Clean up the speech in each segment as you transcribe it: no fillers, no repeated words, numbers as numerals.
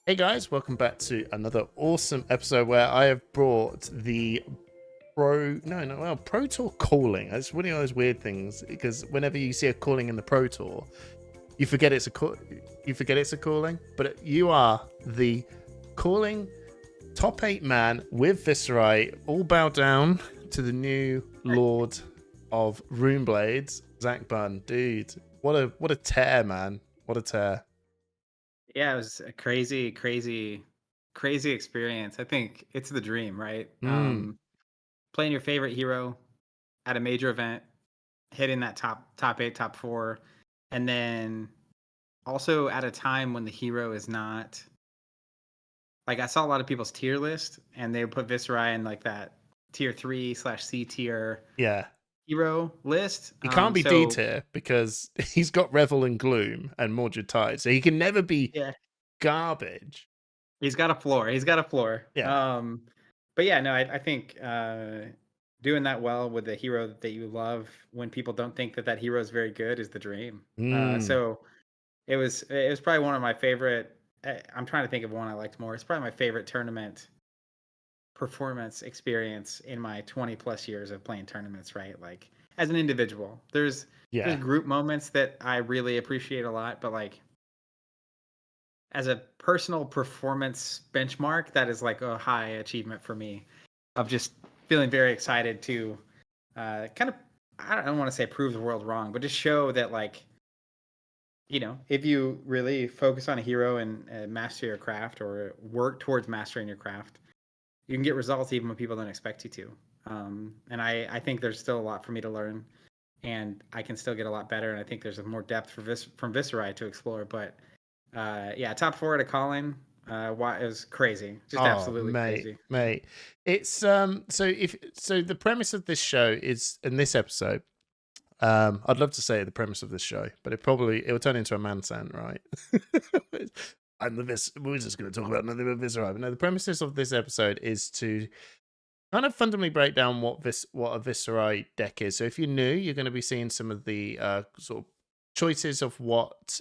Hey guys, welcome back to another awesome episode where I have brought the Pro Tour calling. It's one of those weird things because whenever you see a calling in the Pro Tour, you forget it's a calling, but you are the calling top 8 man with Viserai, all bow down to the new Lord of Runeblades, Zach Bunn. Dude, what a tear, man. What a tear. Yeah, it was a crazy experience. I think it's the dream, right? Mm, Playing your favorite hero at a major event, hitting that top eight, top four, and then also at a time when the hero is not like I saw a lot of people's tier list and they would put Viserai in like that tier 3/C tier yeah. hero list. He can't be D So tier because he's got Revel and Gloom and Mordred Tide, so he can never be yeah, garbage. he's got a floor. He's got a floor. Yeah. But yeah, no, I think doing that well with a hero that you love when people don't think that that hero is very good is the dream. Mm. So it was probably one of my favorite. I'm trying to think of one I liked more. It's probably my favorite tournament performance experience in my 20 plus years of playing tournaments. Right, like as an individual, there's Yeah. group moments that I really appreciate a lot, but like as a personal performance benchmark, that is like a high achievement for me of just feeling very excited to kind of, I don't want to say prove the world wrong, but just show that like, if you really focus on a hero and master your craft or work towards mastering your craft, you can get results even when people don't expect you to. And I think there's still a lot for me to learn and I can still get a lot better. And I think there's more depth from Viserai to explore, but yeah, top four at a calling. Why it was crazy, just Oh, absolutely mate, crazy. mate. It's so the premise of this show is in this episode. I'd love to say the premise of this show, but it will turn into a man sant, right? We're just going to talk about nothing but Viserai. But no, the premises of this episode is to kind of fundamentally break down what a Viserai deck is. So if you're new, you're going to be seeing some of the sort of choices of what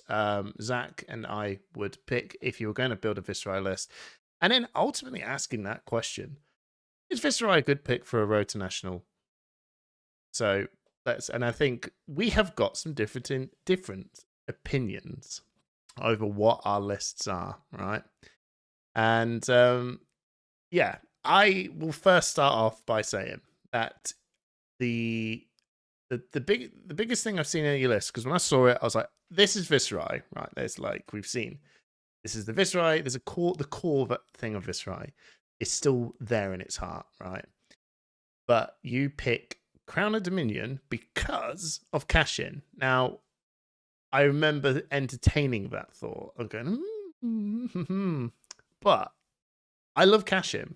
Zach and I would pick if you were going to build a Viserai list, and then ultimately asking that question: is Viserai a good pick for a road to national? So and I think we have got some different opinions over what our lists are, right? And yeah, I will first start off by saying that the the biggest thing I've seen in your list, because when I saw it, I was like, this is Viserai, right? There's like we've seen. This is the Viserai. There's the core thing of Viserai is still there in its heart, right? But you pick Crown of Dominion because of cash in. Now, I remember entertaining that thought of going, but I love cash in.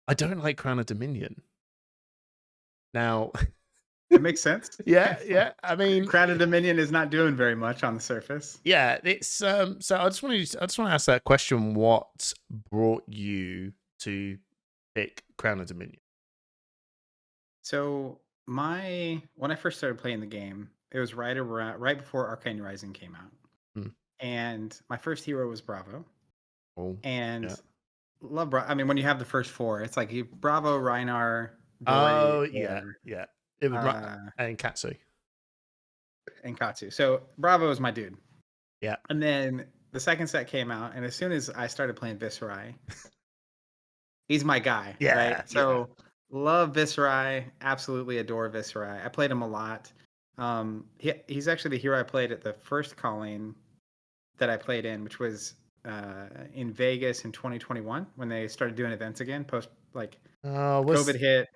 I don't like Crown of Dominion. Now, It makes sense. yeah. I mean, Crown of Dominion is not doing very much on the surface. yeah. It's So I just want to ask that question. What brought you to pick Crown of Dominion? So when I first started playing the game, it was right before Arcane Rising came out, Hmm. and my first hero was Bravo, Oh, yeah. and love Bravo. I mean, when you have the first four, it's like you Bravo, Reinar, Dory, Oh, yeah, or yeah. It was uh, and Katsu. and Katsu. So Bravo is my dude. Yeah, And then the second set came out, and as soon as I started playing Viserai, he's my guy, right? yeah, yeah. So love Viserai, absolutely adore Viserai. I played him a lot. He's actually the hero I played at the first calling that I played in, which was in Vegas in 2021 when they started doing events again post like COVID Was hit.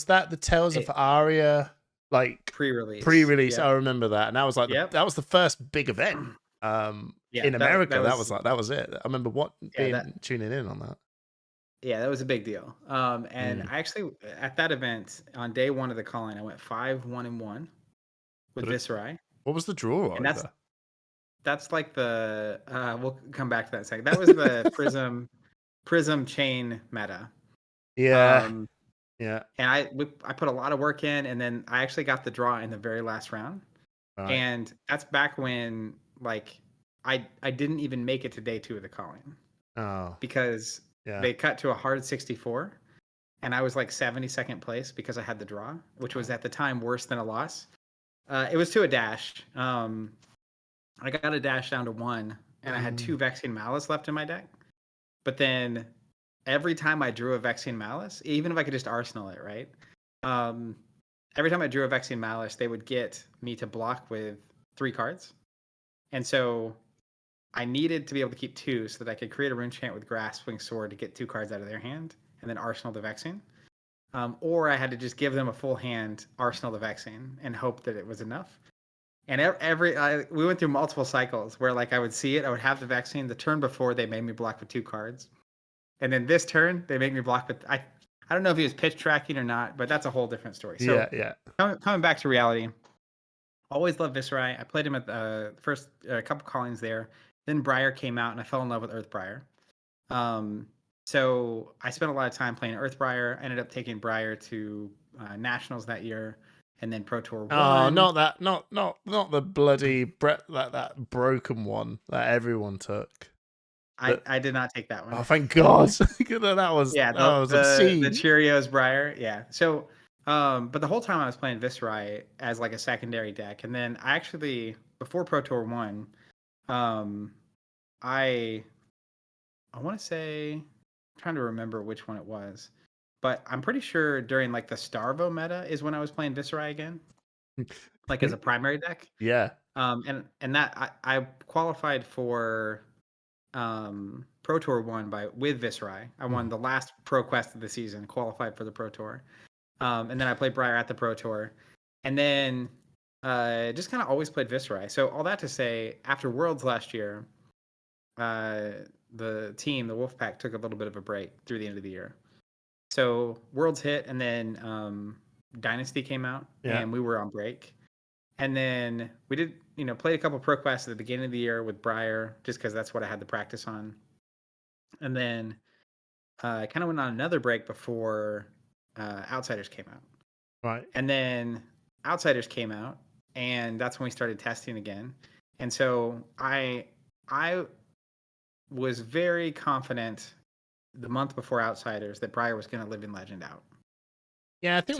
that the Tales of It Aria like pre-release. pre-release? I Yep. remember that, and that was like Yep. that was the first big event Yeah, in that America. That was was like that was it. I remember yeah, that tuning in on that. yeah, that was a big deal. And Mm. I actually at that event on day one of the calling, I went 5-1-1 with But Viserai, what was the draw and that's over? that's like the we'll come back to that in a second. That was the Prism chain meta. Yeah, Um, yeah, and I put a lot of work in, and then I actually got the draw in the very last round. right. And that's back when like I didn't even make it to day 2 of the calling Oh, because yeah. they cut to a hard 64, and I was like 72nd place because I had the draw, which was at the time worse than a loss. It was to a dash. I got a dash down to 1, and I had 2 Vexing Malice left in my deck. But then every time I drew a Vexing Malice, even if I could just Arsenal it, right? Um, every time I drew a Vexing Malice, they would get me to block with 3 cards. And so I needed to be able to keep 2 so that I could create a Rune Chant with Grasping Sword to get 2 cards out of their hand and then Arsenal the Vexing. Or I had to just give them a full hand, Arsenal the Vexing, and hope that it was enough. And we went through multiple cycles where like I would see it, I would have the Vexing. The turn before they made me block with 2 cards, and then this turn they make me block with I don't know if he was pitch tracking or not, but that's a whole different story. So Yeah. coming back to reality, always loved Viserai. I played him at the first couple callings there. Then Briar came out, and I fell in love with Earthbriar. So I spent a lot of time playing Earthbriar. I ended up taking Briar to nationals that year, and then Pro Tour Oh, 1. not that, not the bloody that broken one that everyone took. I did not take that Oh, one. thank God! that Yeah, was the obscene. Cheerios Briar. Yeah. So, but the whole time I was playing Viserai as like a secondary deck, and then I actually before Pro Tour 1, I want to say, I'm trying to remember which one it was, but I'm pretty sure during like the Starvo meta is when I was playing Viserai again, like as a primary deck. Yeah. And that I qualified for Pro Tour 1 with Viserai. I won the last Pro Quest of the season, qualified for the Pro Tour. And then I played Briar at the Pro Tour. And then just kind of always played Viserai. So all that to say, after Worlds last year, the team, the Wolfpack, took a little bit of a break through the end of the year. So Worlds hit, and then Dynasty came out, and we were on break. And then we did, played a couple Pro Quests at the beginning of the year with Briar, just because that's what I had the practice on. And then I kind of went on another break before Outsiders came out. Right. And then Outsiders came out, and that's when we started testing again. And so I was very confident the month before Outsiders that Briar was going to live in Legend out. Yeah, I think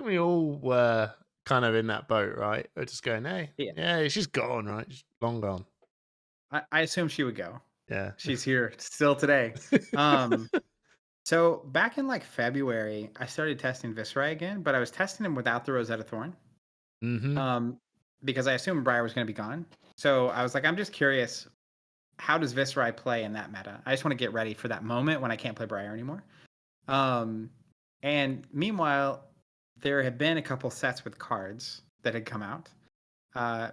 we all were kind of in that boat, right? We're just going, hey, yeah, she's gone, right? She's long gone. I assume she would go. Yeah, she's here still today. So back in like February, I started testing Viserai again, but I was testing him without the Rosetta Thorn. Because I assumed Briar was going to be gone. So I was like, I'm just curious, how does Viserai play in that meta? I just want to get ready for that moment when I can't play Briar anymore. And meanwhile, there have been a couple sets with cards that had come out.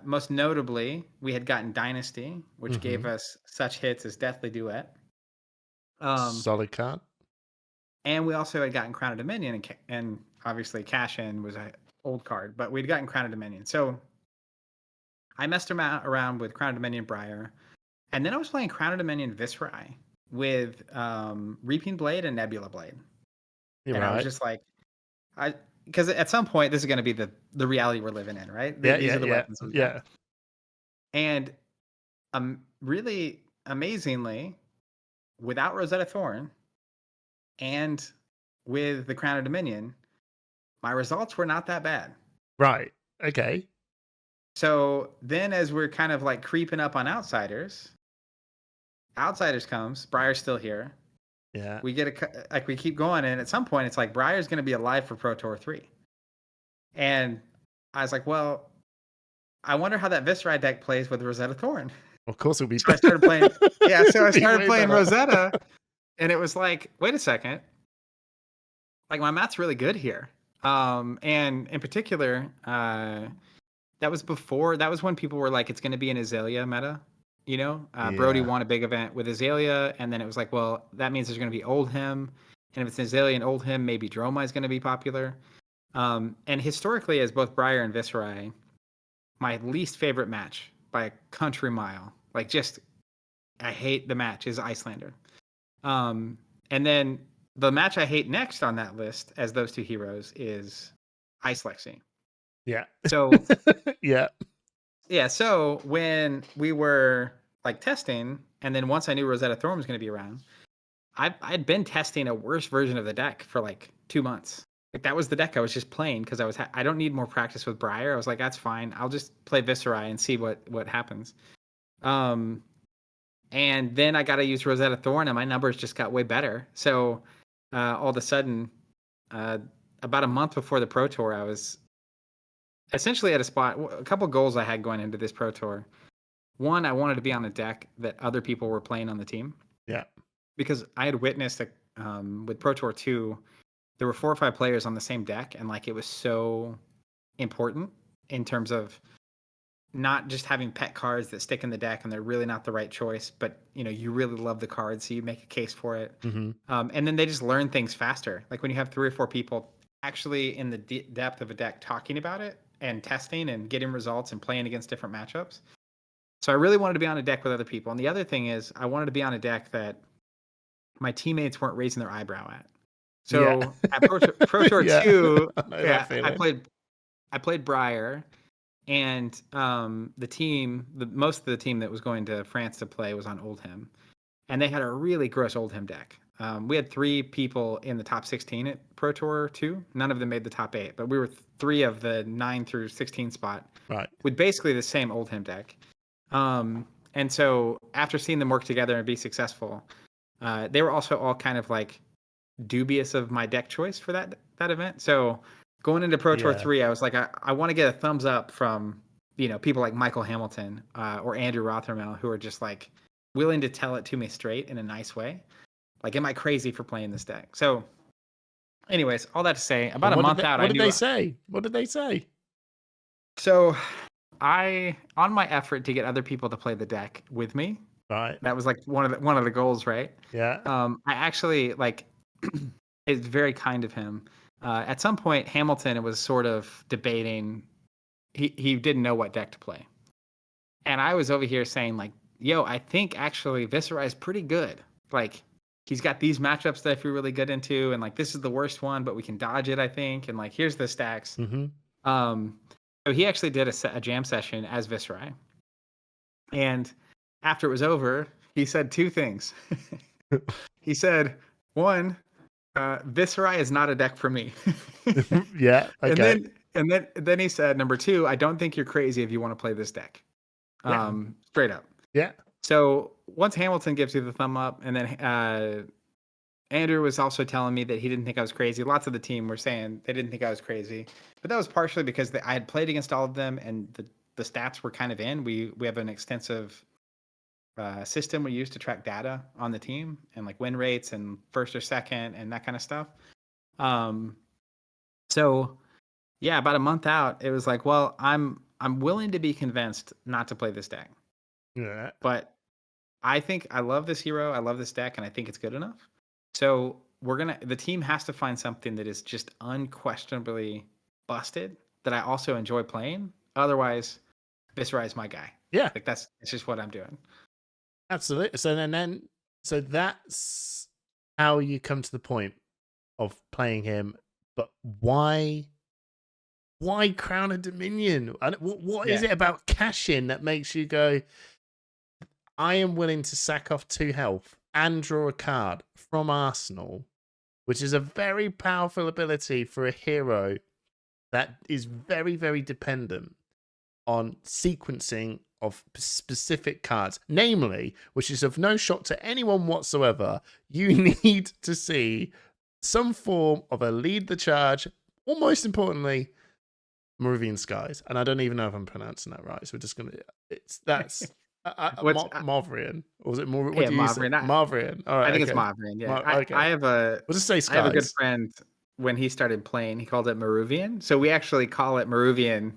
Most notably, we had gotten Dynasty, which gave us such hits as Deathly Duet. Solid card. And we also had gotten Crown of Dominion, and obviously Cash In was an old card, but we'd gotten Crown of Dominion. So I messed around with Crown of Dominion Briar, and then I was playing Crown of Dominion Viserai with Reaping Blade and Nebula Blade. I was just like, because at some point this is going to be the reality we're living in, right? These are the weapons we got. And really amazingly, without Rosetta Thorn and with the Crown of Dominion, my results were not that bad. Right. Okay. So then as we're kind of like creeping up on Outsiders comes, Briar's still here. Yeah. We we keep going, and at some point it's like Briar's going to be alive for Pro Tour 3. And I was like, well, I wonder how that Viserai deck plays with Rosetta Thorn. Of course it'll be. So I started playing. Yeah, so I started playing Rosetta, and it was like, wait a second, like my math's really good here. And in particular, that was when people were like, it's going to be an Azalea meta. Brody won a big event with Azalea, and then it was like, well, that means there's going to be Oldhim, and if it's an Azalea and Oldhim, maybe Droma is going to be popular. And historically, as both Briar and Viserai, my least favorite match by a country mile, like just, I hate the match, is Icelander. And then the match I hate next on that list, as those two heroes, is Ice Lexi. Yeah. So yeah. So when we were like testing, and then once I knew Rosetta Thorn was going to be around, I'd been testing a worse version of the deck for like 2 months. Like that was the deck I was just playing because I don't need more practice with Briar. I was like, that's fine. I'll just play Viserai and see what happens. Um, and then I got to use Rosetta Thorn, and my numbers just got way better. So all of a sudden, uh, about a month before the Pro Tour, I was essentially at a spot. A couple goals I had going into this Pro Tour. One, I wanted to be on a deck that other people were playing on the team. Yeah. Because I had witnessed that with Pro Tour 2, there were 4 or 5 players on the same deck, and like it was so important in terms of not just having pet cards that stick in the deck and they're really not the right choice, but you really love the card, so you make a case for it. And then they just learn things faster. Like when you have 3 or 4 people actually in the depth of a deck talking about it and testing and getting results and playing against different matchups. So I really wanted to be on a deck with other people. And the other thing is I wanted to be on a deck that my teammates weren't raising their eyebrow at. So at Pro Tour Yeah. 2, I know that yeah, feeling. I played Briar, and most of the team that was going to France to play was on Oldhim, and they had a really gross Oldhim deck. We had 3 people in the top 16 at Pro Tour 2. None of them made the top 8, but we were 3 of the 9 through 16 spot, Right. with basically the same Oldhim deck. And so after seeing them work together and be successful, they were also all kind of like dubious of my deck choice for that event. So going into Pro Tour 3, I was like, I want to get a thumbs up from people like Michael Hamilton or Andrew Rothermel, who are just like willing to tell it to me straight in a nice way. Like, am I crazy for playing this deck? So, anyways, all that to say, about a month out, what I did knew. they say? What did they say? So, on my effort to get other people to play the deck with me, Right. that was like one of the goals, right? Yeah. I actually like. It's very kind of him. At some point, Hamilton was sort of debating. He didn't know what deck to play, and I was over here saying like, "Yo, I think actually Viserai is pretty good. Like, he's got these matchups that I feel really good into, and like this is the worst one, but we can dodge it, I think. And like, here's the stacks." Um, so he actually did a jam session as Viserai, and after it was over, he said 2 things. He said, one, Viserai is not a deck for me. Yeah. Okay. And then he said, number 2, I don't think you're crazy if you want to play this deck. Straight up. Yeah. So once Hamilton gives you the thumb up, and then Andrew was also telling me that he didn't think I was crazy. Lots of the team were saying they didn't think I was crazy, but that was partially because I had played against all of them, and the stats were kind of in. We have an extensive system we use to track data on the team and like win rates and first or second and that kind of stuff. So yeah, about a month out, it was like, well, I'm willing to be convinced not to play this deck, Yeah. but I think I love this hero, I love this deck, and I think it's good enough. So the team has to find something that is just unquestionably busted that I also enjoy playing. Otherwise, Viserai is my guy. Yeah. Like that's just what I'm doing. Absolutely. So that's how you come to the point of playing him. But why Crown of Dominion? What is it about cash-in that makes you go, I am willing to sack off 2 health and draw a card from Arsenal, which is a very powerful ability for a hero that is very, very dependent on sequencing of specific cards, namely, which is of no shock to anyone whatsoever, you need to see some form of a lead the charge, or most importantly, Moravian Skies. And I don't even know if I'm pronouncing that right, so we're just gonna. That's Mavrian, or was it more? What do you say? Mavrian. All right, I think okay. it's Mavrian. Yeah, Okay. I have a. We'll just say Skies. I have a good friend. When he started playing, he called it Maruvian. So we actually call it Maruvian,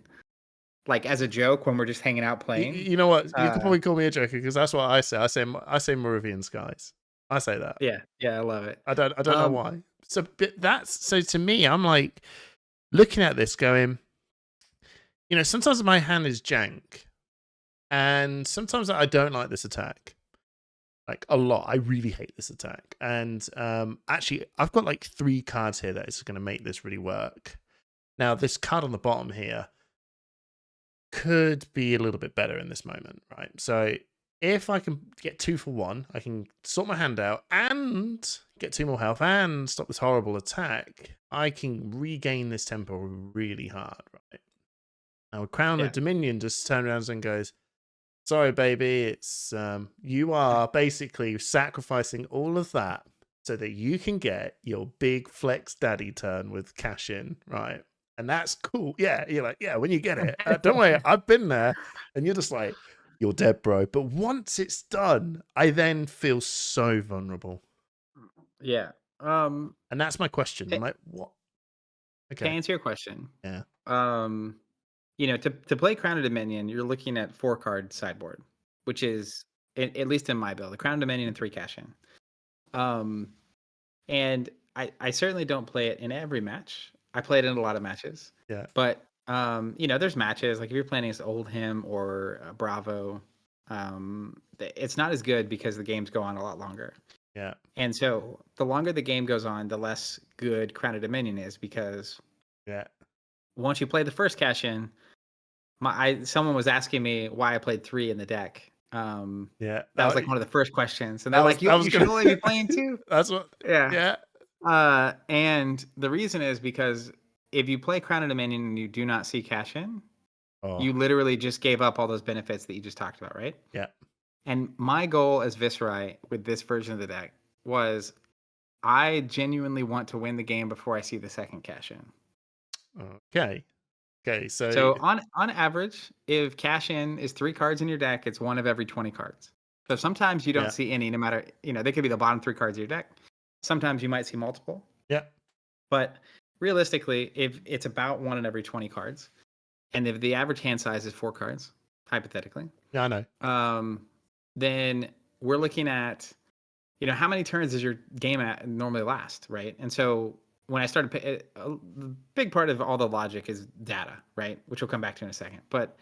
like as a joke when we're just hanging out playing. You know what? You could probably call me a joker because that's what I say. I say Moravian Skies. I say that. Yeah, I love it. I don't know why. So to me, I'm like looking at this, going, sometimes my hand is jank, and sometimes I don't like this attack. Like a lot. I really hate this attack. And actually, I've got like 3 cards here that is going to make this really work. Now, this card on the bottom here could be a little bit better in this moment, right? So if I can get 2 for 1, I can sort my hand out and get 2 more health and stop this horrible attack, I can regain this tempo really hard, right? Now, Crown of Dominion just turns around and goes, sorry, baby, it's you are basically sacrificing all of that so that you can get your big flex daddy turn with cash in, right? And that's cool. Yeah, you're like, yeah, when you get it, don't worry, I've been there. And you're just like, you're dead, bro. But once it's done, I then feel so vulnerable. Yeah. And that's my question. To, I'm like, what? to Okay. answer your question, Yeah. to play Crown of Dominion, you're looking at 4-card sideboard, which is at least in my build, the Crown of Dominion and 3 cash in. And I certainly don't play it in every match. I play it in a lot of matches. Yeah. But there's matches like if you're playing against Oldham or Bravo, it's not as good because the games go on a lot longer. Yeah. And so the longer the game goes on, the less good Crown of Dominion is because once you play the first cash in, someone was asking me why I played 3 in the deck. That was like one of the first questions, and they're like, "You should only be playing 2." That's what. Yeah. And the reason is because if you play Crown of Dominion and you do not see cash in, you literally just gave up all those benefits that you just talked about, right? Yeah. And my goal as Viserai with this version of the deck was I genuinely want to win the game before I see the second cash in. Okay. So on average, if cash in is 3 cards in your deck, it's 1 of every 20 cards. So sometimes you don't see any, no matter, they could be the bottom 3 cards of your deck. Sometimes you might see multiple. Yeah. But realistically, if it's about 1 in every 20 cards, and if the average hand size is 4 cards, hypothetically. Yeah, I know. Then we're looking at, how many turns does your game normally last, right? And so when I started, a big part of all the logic is data, right? Which we'll come back to in a second. But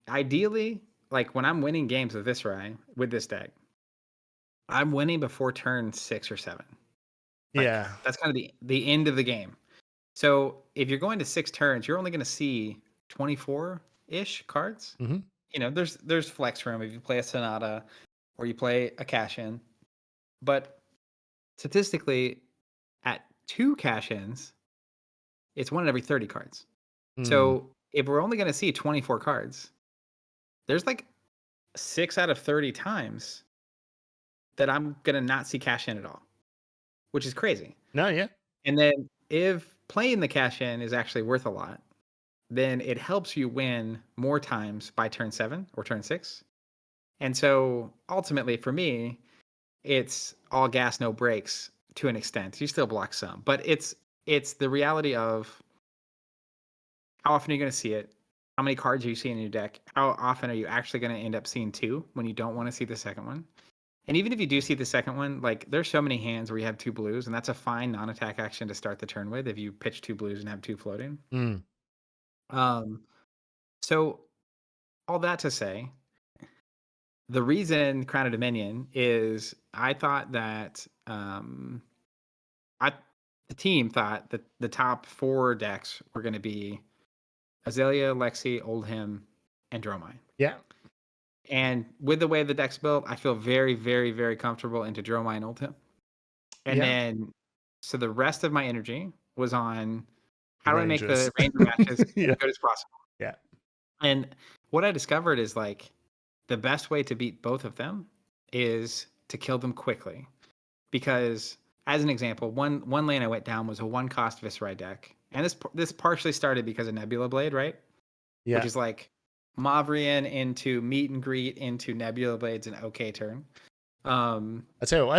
ideally, like when I'm winning games with Viserai with this deck, I'm winning before turn 6 or 7. Yeah. That's kind of the end of the game. So if you're going to 6 turns, you're only going to see 24-ish cards. Mm-hmm. There's flex room if you play a Sonata or you play a cash-in. But statistically, at 2 cash-ins, it's 1 in every 30 cards. So if we're only going to see 24 cards, there's like 6 out of 30 times that I'm going to not see cash-in at all, which is crazy. No, yeah. And then if playing the cash-in is actually worth a lot, then it helps you win more times by turn 7 or turn 6. And so ultimately for me, it's all gas, no brakes to an extent. You still block some, but it's the reality of how often are you going to see it? How many cards are you seeing in your deck? How often are you actually going to end up seeing 2 when you don't want to see the second one? And even if you do see the second one, like there's so many hands where you have 2 blues, and that's a fine non-attack action to start the turn with if you pitch 2 blues and have 2 floating. So all that to say, the reason Crown of Dominion is I thought that the team thought that the top 4 decks were going to be Azalea, Lexi, Oldham, and Dromai. Yeah. And with the way the deck's built, I feel very, very, very comfortable into Dromai and Oldham. And then, so the rest of my energy was on how do I make the Ranger matches as good as possible. Yeah. And what I discovered is like the best way to beat both of them is to kill them quickly. Because as an example, one lane I went down was a 1-cost Viserai deck. And this partially started because of Nebula Blade, right? Yeah. Which is like Mavrian into Meet and Greet into Nebula Blade's an okay turn. I tell you what,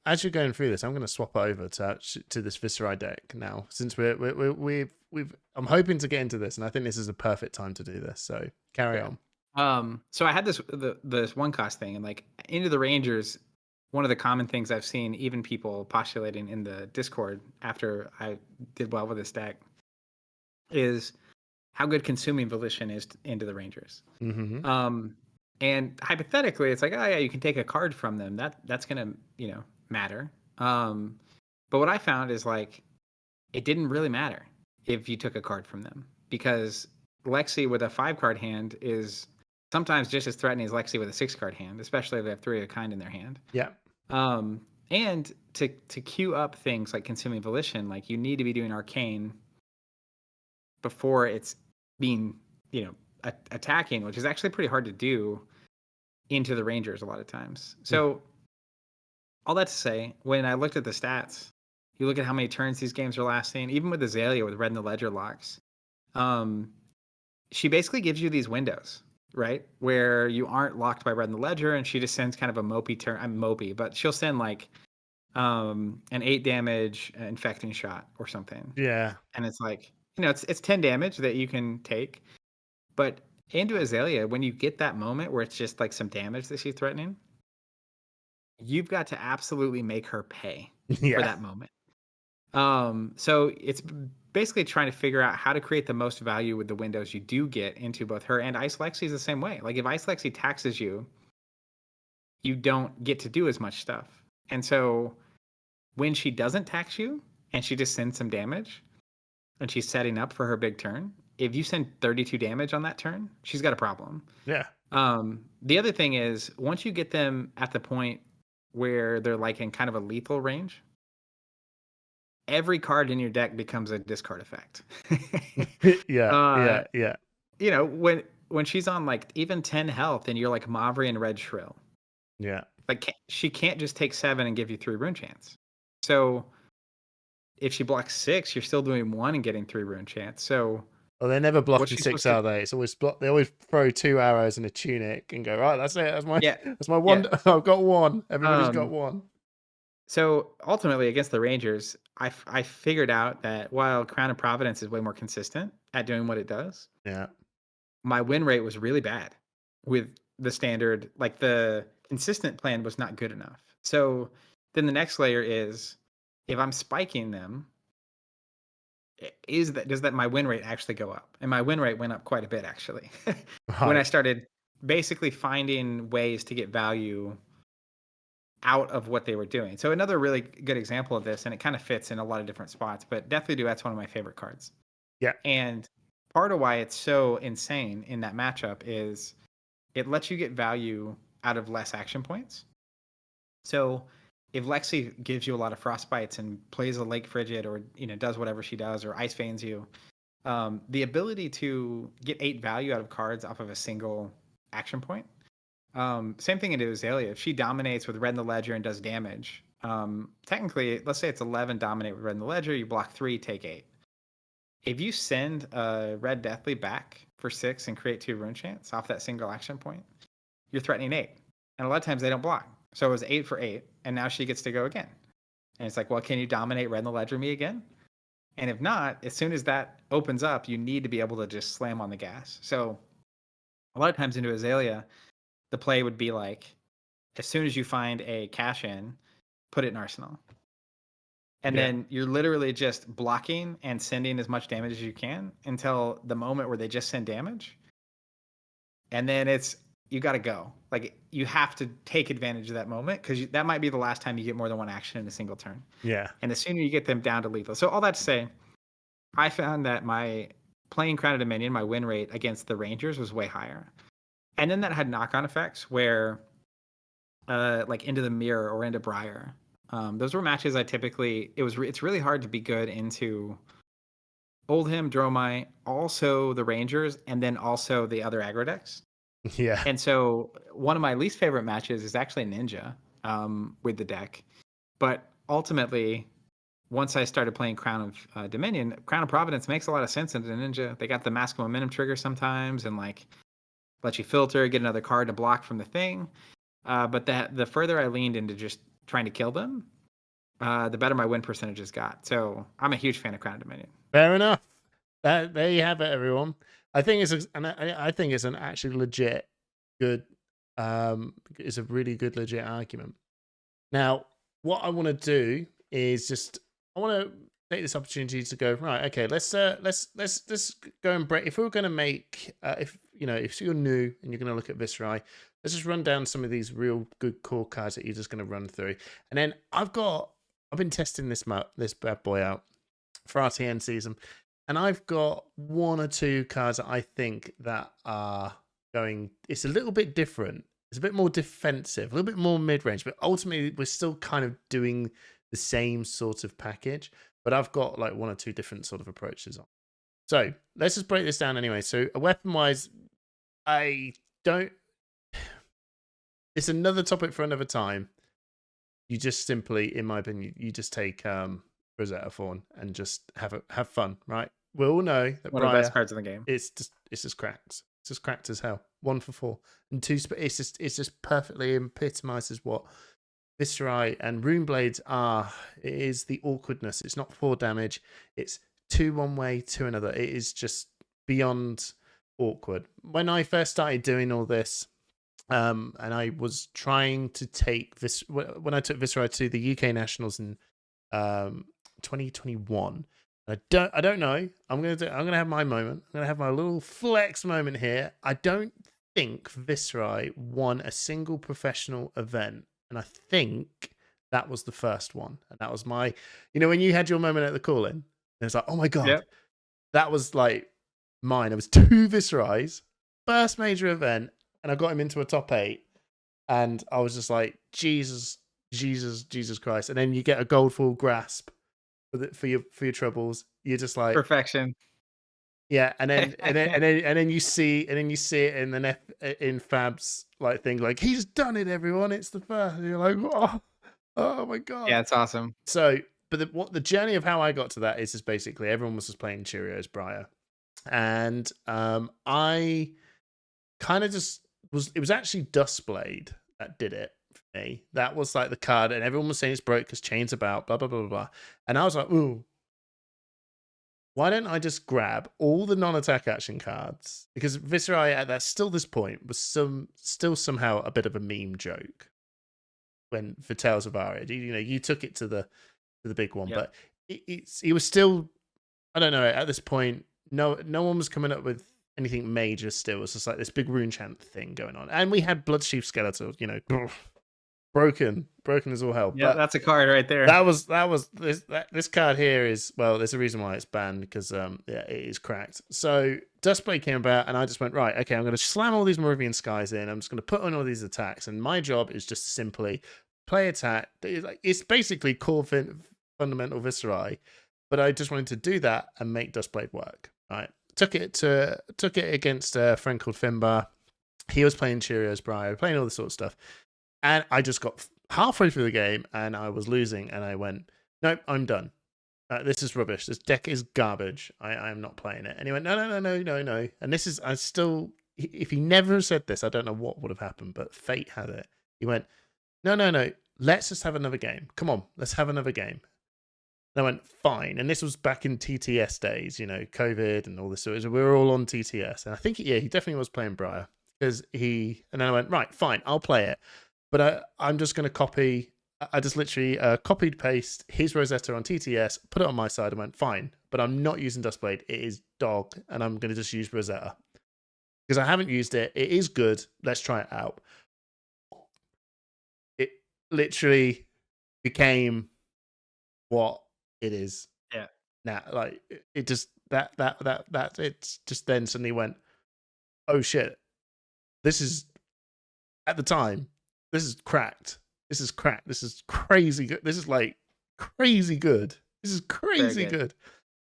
as you're going through this, I'm going to swap over to this Viserai deck now, since I'm hoping to get into this, and I think this is a perfect time to do this. So carry on. So I had this 1-cost thing, and like into the Rangers, one of the common things I've seen, even people postulating in the Discord after I did well with this deck, is how good consuming Volition is into the Rangers. Mm-hmm. And hypothetically, it's like, oh yeah, you can take a card from them. That's gonna matter. But what I found is like it didn't really matter if you took a card from them, because Lexi with a 5-card hand is sometimes just as threatening as Lexi with a 6-card hand, especially if they have 3 of a kind in their hand. Yeah. And to queue up things like Consuming Volition, like you need to be doing Arcane before it's being, attacking, which is actually pretty hard to do into the Rangers a lot of times. So all that to say, when I looked at the stats, you look at how many turns these games are lasting, even with Azalea with Red in the Ledger locks, she basically gives you these windows, right? Where you aren't locked by Red in the Ledger, and she just sends kind of a mopey turn. I'm mopey, but she'll send like an 8 damage infecting shot or something. Yeah. And it's like, it's 10 damage that you can take. But into Azalea, when you get that moment where it's just like some damage that she's threatening, you've got to absolutely make her pay for Yeah. that moment. So it's basically trying to figure out how to create the most value with the windows you do get into both her and Ice Lexi is the same way. Like if Ice Lexi taxes you, you don't get to do as much stuff. And so when she doesn't tax you and she just sends some damage and she's setting up for her big turn, if you send 32 damage on that turn, she's got a problem. Yeah. The other thing is once you get them at the point where they're like in kind of a lethal range, every card in your deck becomes a discard effect. Yeah. Yeah. When she's on like even 10 health and you're like Mavri and Red Shrill, Yeah. like she can't just take 7 and give you 3 rune chance. So if she blocks 6, you're still doing 1 and getting 3 rune chance. So Well, they're never blocking she's 6, supposed to- are they? It's always block. They always throw 2 arrows and a tunic and go, right, that's it. Yeah. That's my one. Yeah. I've got 1. Everybody's got 1. So ultimately, against the Rangers, I figured out that while Crown of Providence is way more consistent at doing what it does, Yeah. my win rate was really bad with the standard. Like the consistent plan was not good enough. So then the next layer is if I'm spiking them, does that my win rate actually go up? And my win rate went up quite a bit actually when I started basically finding ways to get value out of what they were doing. So another really good example of this, and it kind of fits in a lot of different spots, but Deathly Duet's one of my favorite cards. Yeah. And part of why it's so insane in that matchup is it lets you get value out of less action points. So if Lexi gives you a lot of frostbites and plays a Lake Frigid or does whatever she does or ice veins you, the ability to get 8 value out of cards off of a single action point. Same thing into Azalea. If she dominates with Red in the Ledger and does damage, technically, let's say it's 11 dominate with Red in the Ledger, you block 3, take 8. If you send a Red Deathly back for 6 and create 2 rune chance off that single action point, you're threatening 8. And a lot of times they don't block. So it was 8 for 8, and now she gets to go again. And it's like, well, can you dominate Red in the Ledger me again? And if not, as soon as that opens up, you need to be able to just slam on the gas. So a lot of times into Azalea, the play would be like, as soon as you find a cash in, put it in Arsenal. And then you're literally just blocking and sending as much damage as you can until the moment where they just send damage. And then you got to go. Like you have to take advantage of that moment because that might be the last time you get more than 1 action in a single turn. Yeah. And the sooner you get them down to lethal. So all that to say, I found that my playing Crown of Dominion, my win rate against the Rangers was way higher. And then that had knock-on effects where, like Into the Mirror or Into Briar, those were matches I typically. It's really hard to be good into Oldhim, Dromai, also the Rangers, and then also the other aggro decks. Yeah. And so one of my least favorite matches is actually Ninja with the deck, but ultimately, once I started playing Crown of Dominion, Crown of Providence makes a lot of sense into Ninja. They got the Mask of Momentum trigger sometimes, and like. Let you filter, get another card to block from the thing. But the further I leaned into just trying to kill them, the better my win percentages got. So I'm a huge fan of Crown of Dominion. Fair enough. There you have it, everyone. I think I think it's an actually legit good. It's a really good legit argument. Now, what I want to do is I want to take this opportunity to go right. Okay, let's go and break. If we were going to make if you're new and you're going to look at Viserai, let's just run down some of these real good core cards that you're just going to run through. And then I've been testing this bad boy out for RTN season, and I've got 1 or 2 cards that I think that are going. It's a little bit different. It's a bit more defensive, a little bit more mid-range, but ultimately we're still kind of doing the same sort of package. But I've got like one or two different sort of approaches on. So let's just break this down anyway. So weapon-wise, I don't. It's another topic for another time. You just simply, in my opinion, you just take Rosetta Thorn and just have fun, right? We all know that One of the best Briar, cards in the game. it's just cracked. It's just cracked as hell. 1 for 4 and 2. It's just perfectly epitomizes what Viserai and Rune Blades are. It is the awkwardness. It's not 4 damage. It's 2 one way, 2 another. It is just beyond awkward. When I first started doing all this, and I was trying to take this when I took Viserai to the UK Nationals in 2021. I don't know. I'm gonna have my moment. I'm gonna have my little flex moment here. I don't think Viserai won a single professional event, and I think that was the first one. And that was my, when you had your moment at the call-in, it's like, oh my god, Yep. that was like mine. It was 2 Viserais, first major event, and I got him into a top 8, and I was just like, Jesus Christ! And then you get a gold full grasp for your troubles. You're just like Perfection. yeah, and then you see it in the in Fab's like thing, like he's done it, everyone. It's the first. And you're like, oh my god. Yeah, it's awesome. So, but the journey of how I got to that is just basically everyone was just playing Cheerios Briar, and I kind of just it was actually Dustblade that did it for me. That was like the card, and everyone was saying it's broke because chains about blah blah blah blah blah, and I was like, ooh. Why don't I just grab all the non-attack action cards? Because Viserai at that this point was still somehow a bit of a meme joke when for Tales of Aria. You took it to the big one, Yep. but it was still, I don't know, at this point, no one was coming up with anything major still. It was just like this big rune chant thing going on. And we had Bloodsheath Skeletor, broken as all hell. Yeah, but that's a card right there. That was this card here is, well, there's a reason why it's banned, because it is cracked. So Dustblade came about, and I just went, right, okay, I'm going to slam all these Meridian Skies in. I'm just going to put on all these attacks, and my job is just simply play attack. It's basically core fundamental Viserai, but I just wanted to do that and make Dustblade work. Right, took it against a friend called Finbar. He was playing Cheerios Briar, playing all this sort of stuff, and I just got halfway through the game and I was losing, and I went, nope, I'm done. This is rubbish. This deck is garbage. I'm not playing it. And he went, no. And this is, if he never said this, I don't know what would have happened, but fate had it. He went, no, let's just have another game. Come on, let's have another game. And I went, fine. And this was back in TTS days, COVID and all this. So we were all on TTS. And I think, he definitely was playing Briar. And then I went, right, fine, I'll play it. But I'm just going to copy. I just literally copied, paste his Rosetta on TTS, put it on my side, and went, fine. But I'm not using Dustblade. It is dog, and I'm going to just use Rosetta. Because I haven't used it. It is good. Let's try it out. It literally became what it is. Yeah. Now, like, it just, it's just then suddenly went, oh shit. This is, at the time, this is cracked. This is cracked. This is crazy good. This is like crazy good. This is crazy good.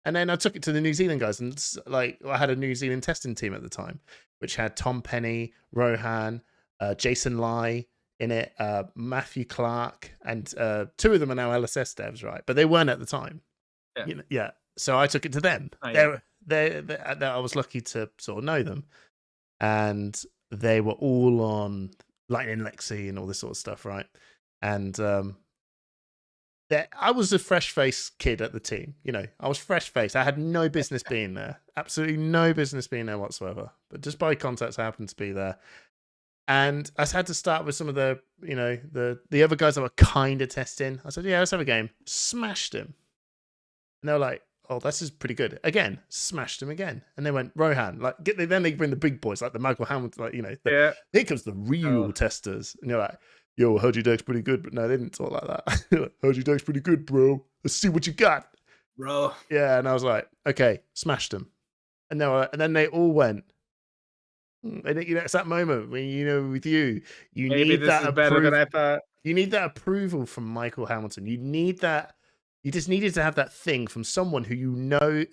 And then I took it to the New Zealand guys, and like I had a New Zealand testing team at the time, which had Tom Penny, Rohan, Jason Lai in it, Matthew Clark, and 2 of them are now LSS devs, right? But they weren't at the time. Yeah. Yeah. So I took it to them. Oh, yeah. I was lucky to sort of know them, and they were all on Lightning Lexi and all this sort of stuff, right? And I was a fresh-faced kid at the team. I was fresh-faced. I had no business being there. Absolutely no business being there whatsoever. But just by contacts, I happened to be there. And I had to start with some of the, the other guys that were kind of testing. I said, yeah, let's have a game. Smashed him. And they were like, oh, this is pretty good. Again, smashed him again. And they went, Rohan. Then they bring the big boys, like the Michael Hamilton, here comes the real testers. And you're like, yo, heard your deck's pretty good. But no, they didn't talk like that. Heard your deck's pretty good, bro. Let's see what you got. Bro. Yeah, and I was like, okay, smashed them. And then they all went, And it's that moment when with you Maybe need this that is better than approval. I thought. You need that approval from Michael Hamilton. You need that. You just needed to have that thing from someone who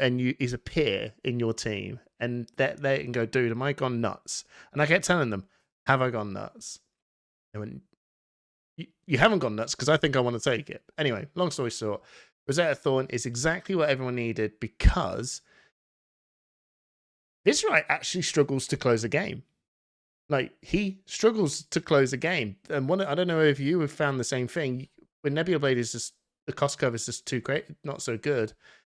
and is a peer in your team, and that they can go, dude, am I gone nuts? And I kept telling them, have I gone nuts? They went, you haven't gone nuts because I think I want to take it. Anyway, long story short, Rosetta Thorn is exactly what everyone needed because Viserai actually struggles to close a game. Like, he struggles to close a game. And I don't know if you have found the same thing. When Nebula Blade is just, the cost curve is just too great, not so good.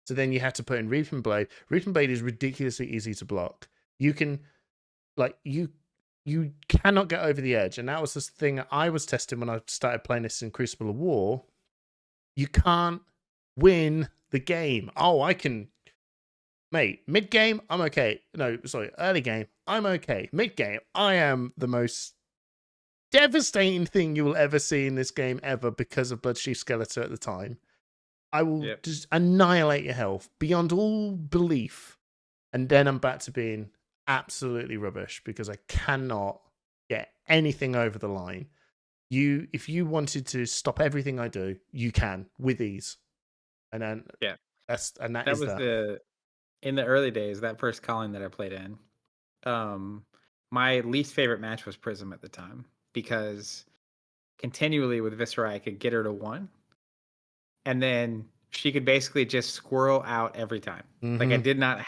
So then you have to put in Reaping Blade. Reaping Blade is ridiculously easy to block. You can, you cannot get over the edge. And that was the thing I was testing when I started playing this in Crucible of War. You can't win the game. Oh, I can... Mate, mid-game, I'm okay. No, sorry, early game, I'm okay. Mid-game, I am the most devastating thing you will ever see in this game ever because of Bloodchief Skeletor at the time. I will just annihilate your health beyond all belief. And then I'm back to being absolutely rubbish because I cannot get anything over the line. If you wanted to stop everything I do, you can with ease. And then that was in the early days, that first calling that I played in, my least favorite match was Prism at the time because continually with Viserai I could get her to 1, and then she could basically just squirrel out every time. Like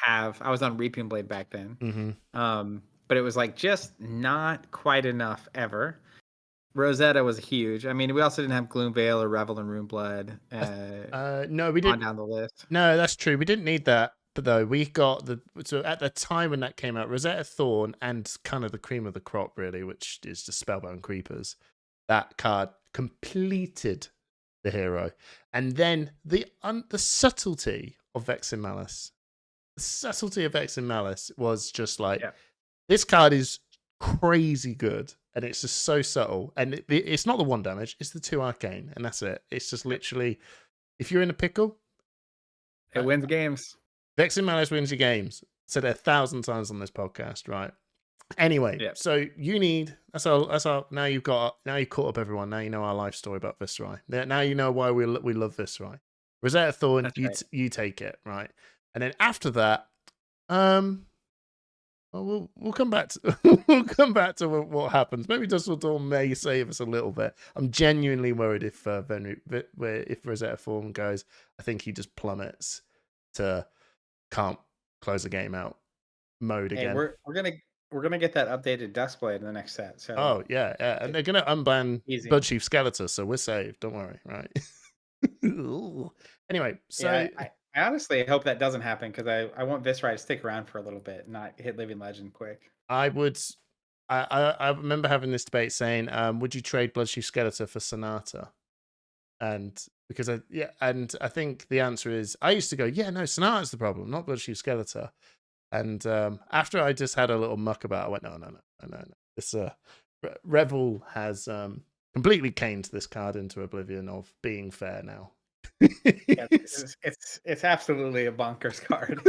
I was on Reaping Blade back then, but it was like just not quite enough ever. Rosetta was huge. I mean, we also didn't have Gloomveil or Revel and Runeblood. No, we didn't. On down the list. No, that's true. We didn't need that. But though we got so at the time when that came out, Rosetta Thorn and kind of the cream of the crop, really, which is the Spellbound Creepers. That card completed the hero, and then the subtlety of Vexing Malice. The subtlety of Vexing Malice was just like this card is crazy good, and it's just so subtle. And it's not the 1 damage; it's the 2 arcane, and that's it. It's just literally, if you're in a pickle, it wins games. Vexing Malice wins your games. Said it 1,000 times on this podcast, right? Anyway, so you need that's our now you've caught up everyone. Now you know our life story about Viserai. Now you know why we love Viserai. Rosetta Thorn, you take it, right? And then after that, we'll come back to what happens. Maybe Dustful may save us a little bit. I'm genuinely worried if Rosetta Thorn goes, I think he just plummets to can't close the game out mode again. We're gonna get that updated Duskblade in the next set. So and they're gonna unban Bloodchief Skeletor, so we're saved. Don't worry, right? Anyway, so I honestly hope that doesn't happen because I want Viserai to stick around for a little bit, not hit Living Legend quick. I would. I remember having this debate saying, would you trade Bloodchief Skeletor for Sonata? And because I think the answer is I used to go, no, Sonata's the problem, not Bloodchief Skeletor. And after I just had a little muck about it, I went, no. This Revel has completely caned this card into oblivion of being fair now. It's absolutely a bonkers card.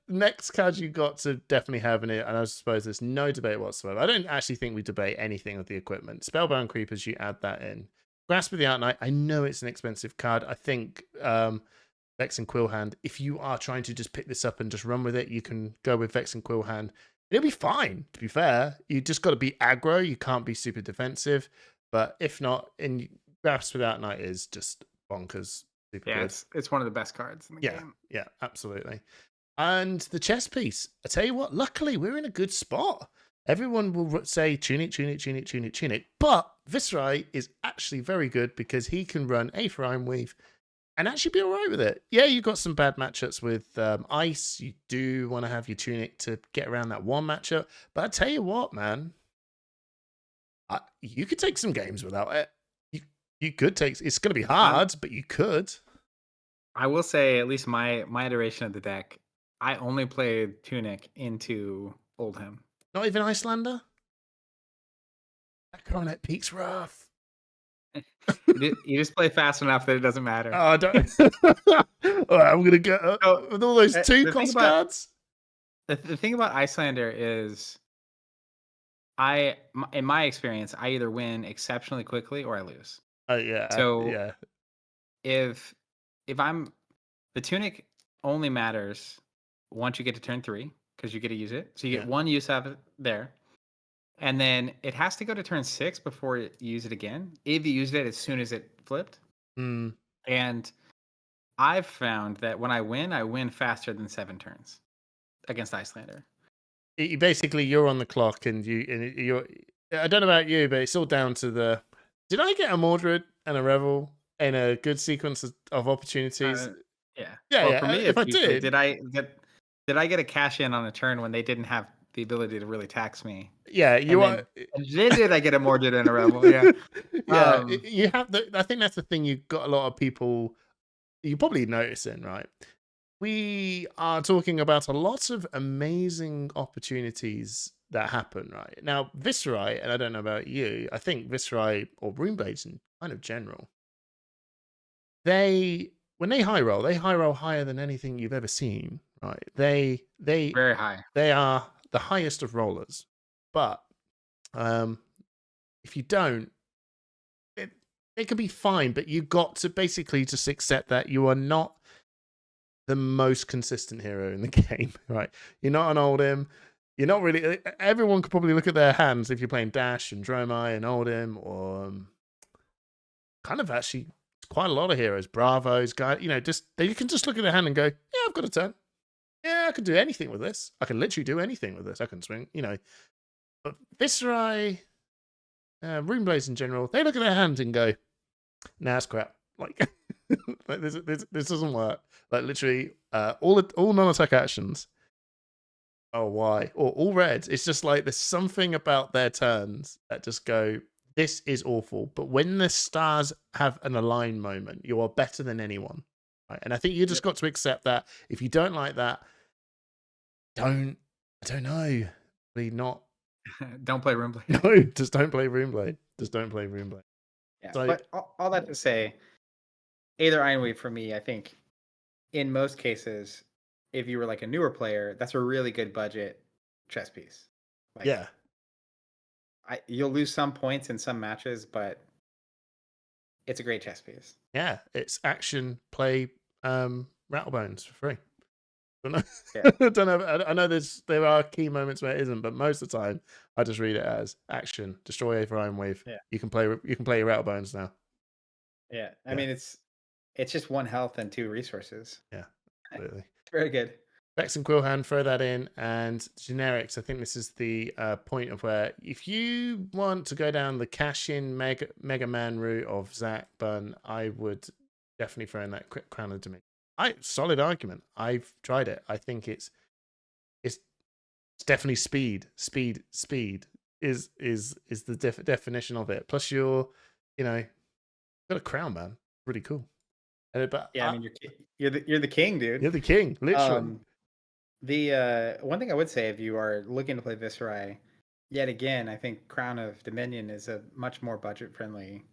Next card you got to definitely have in it, and I suppose there's no debate whatsoever. I don't actually think we debate anything with the equipment. Spellbound Creepers, you add that in. Grasp of the Arcanite, I know it's an expensive card. I think Vex and Quillhand, if you are trying to just pick this up and just run with it, you can go with Vex and Quillhand. It'll be fine, to be fair. You just got to be aggro. You can't be super defensive. But if not, Grasp of the Arcanite is just bonkers. Super good. It's one of the best cards in the game. Yeah, absolutely. And the chess piece, I tell you what, luckily we're in a good spot. Everyone will say tunic, but Viserai is actually very good because he can run Aether Ironweave and actually be all right with it. Yeah, you've got some bad matchups with Ice. You do want to have your Tunic to get around that 1 matchup. But I tell you what, man, you could take some games without it. You could take. It's going to be hard, but you could. I will say, at least my iteration of the deck, I only played Tunic into Oldham. Not even Icelander? That Coronet Peak's rough. You just play fast enough that it doesn't matter. Oh, I don't. All right, I'm going to go with all those 2 cost cards. The thing about Icelander is in my experience, I either win exceptionally quickly or I lose. Oh yeah, So yeah. if if I'm the tunic only matters once you get to turn 3 because you get to use it. So you get Yeah. one use out of it there. And then it has to go to turn 6 before you use it again. If you used it as soon as it flipped. Mm. And I've found that when I win faster than 7 turns against Icelander. You basically you're on the clock and you're. I don't know about you, but it's all down to the. Did I get a Mordred and a Revel in a good sequence of opportunities? Uh, yeah. Yeah, Well, yeah. for me, If it's I usually did, did I get a cash in on a turn when they didn't have the ability to really tax me? yeah, And you are. then did I get a Mordred and a Rebel? Yeah. Yeah, Um, you have the. I think that's the thing. You've got a lot of people. You probably noticing, right? We are talking about a lot of amazing opportunities that happen, right? Now, Viserai, and I don't know about you, I think Viserai or Runeblades in kind of general, when they high roll higher than anything you've ever seen, right? very high. They are the highest of rollers. But um if you don't, it, it can be fine, but you got to basically just accept that you are not the most consistent hero in the game, right? You're not an Oldhim. You're not really. Everyone could probably look at their hands if you're playing Dash and Dromai and Oldhim, or kind of actually quite a lot of heroes, Bravos, guy. Just you can just look at their hand and go, "Yeah, I've got a turn. Yeah, I can do anything with this. I can literally do anything with this. I can swing." But Viserai, Runeblaze in general, they look at their hand and go, "Nah, it's crap." Like, like this doesn't work. Like literally, all non-attack actions. Oh, why? Or all reds. It's just like there's something about their turns that just go, this is awful. But when the stars have an align moment, you are better than anyone. Right? And I think you just Yep. got to accept that. If you don't like that, don't. I don't know. Really not. Don't play Runeblade. No, just don't play Runeblade. Just don't play Runeblade. Yeah, So but all that to say, Aether Ironweave for me, I think in most cases, if you were like a newer player, that's a really good budget chess piece. Like yeah, you'll lose some points in some matches, but it's a great chess piece. yeah. It's action play Rattlebones for free. Don't know. Yeah. I don't know. I know there are key moments where it isn't, but most of the time I just read it as action, destroy A for Iron Wave. Yeah. You can play your Rattlebones now. Yeah. I Yeah, mean it's just 1 health and 2 resources. yeah, absolutely. It's very good. Vex and Quillhand, throw that in, and generics. I think this is the point of where if you want to go down the cash-in Mega Man route of Zach Bunn, I would definitely throw in that quick Crown of Dominion. Solid argument. I've tried it. I think it's definitely speed. Speed is the definition of it. Plus, got a crown, man. Pretty cool. But Yeah, I mean you're the king, dude. you're the king, literally. The one thing I would say if you are looking to play Viserai, yet again, I think Crown of Dominion is a much more budget friendly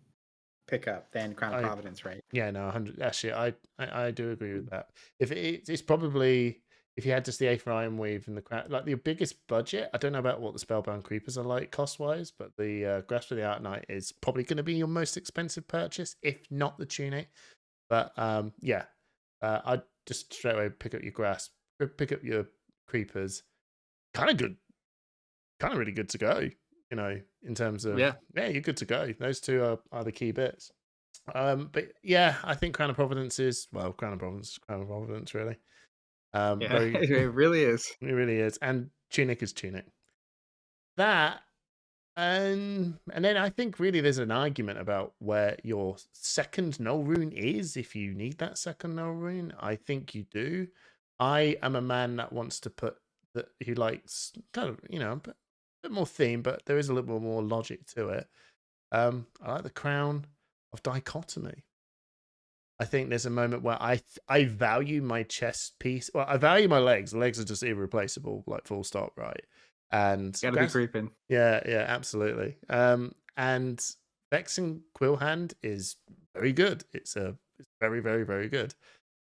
pickup than Crown of I Providence, right? Yeah, no, 100. Actually, I do agree with that. If it's probably if you had just the A for Iron Weave and the crown, like the biggest budget. I don't know about what the Spellbound Creepers are like cost wise, but the Grasp for the Art Knight is probably going to be your most expensive purchase, if not the tunic. But yeah, I'd just straight away pick up your Grasp, pick up your Creepers. Kind of good, kind of really good to go. In terms of Yeah. you're good to go. Those two are the key bits. But yeah, I think Crown of Providence is Crown of Providence, really. Yeah, Very, it really is. it really is, and Tunic is Tunic. That, and then I think really there's an argument about where your second null rune is. If you need that second null rune, I think you do. I am a man that wants to put that who likes kind of a bit more theme, but there is a little bit more logic to it. I like the Crown of Dichotomy. I think there's a moment where I value my chest piece. Well, I value my legs. The legs are just irreplaceable, like full stop, right? And Gotta be creeping. yeah, absolutely. And Vexing Quillhand is very good. It's very, very, very good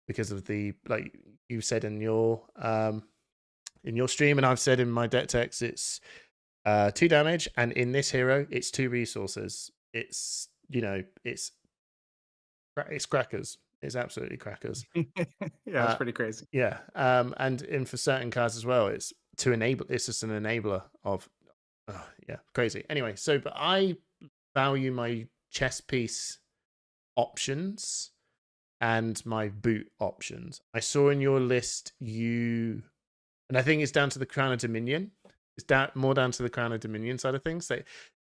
because of the like you said in your stream, and I've said in my deck text. It's 2 damage, and in this hero, it's 2 resources. It's, you know, it's crackers. It's absolutely crackers. Yeah, it's pretty crazy. Yeah, and in for certain cards as well, it's to enable. It's just an enabler of, yeah, crazy. Anyway, so but I value my chess piece options and my boot options. I saw in your list and I think it's down to the Crown of Dominion. It's more down to the Crown of Dominion side of things. Like,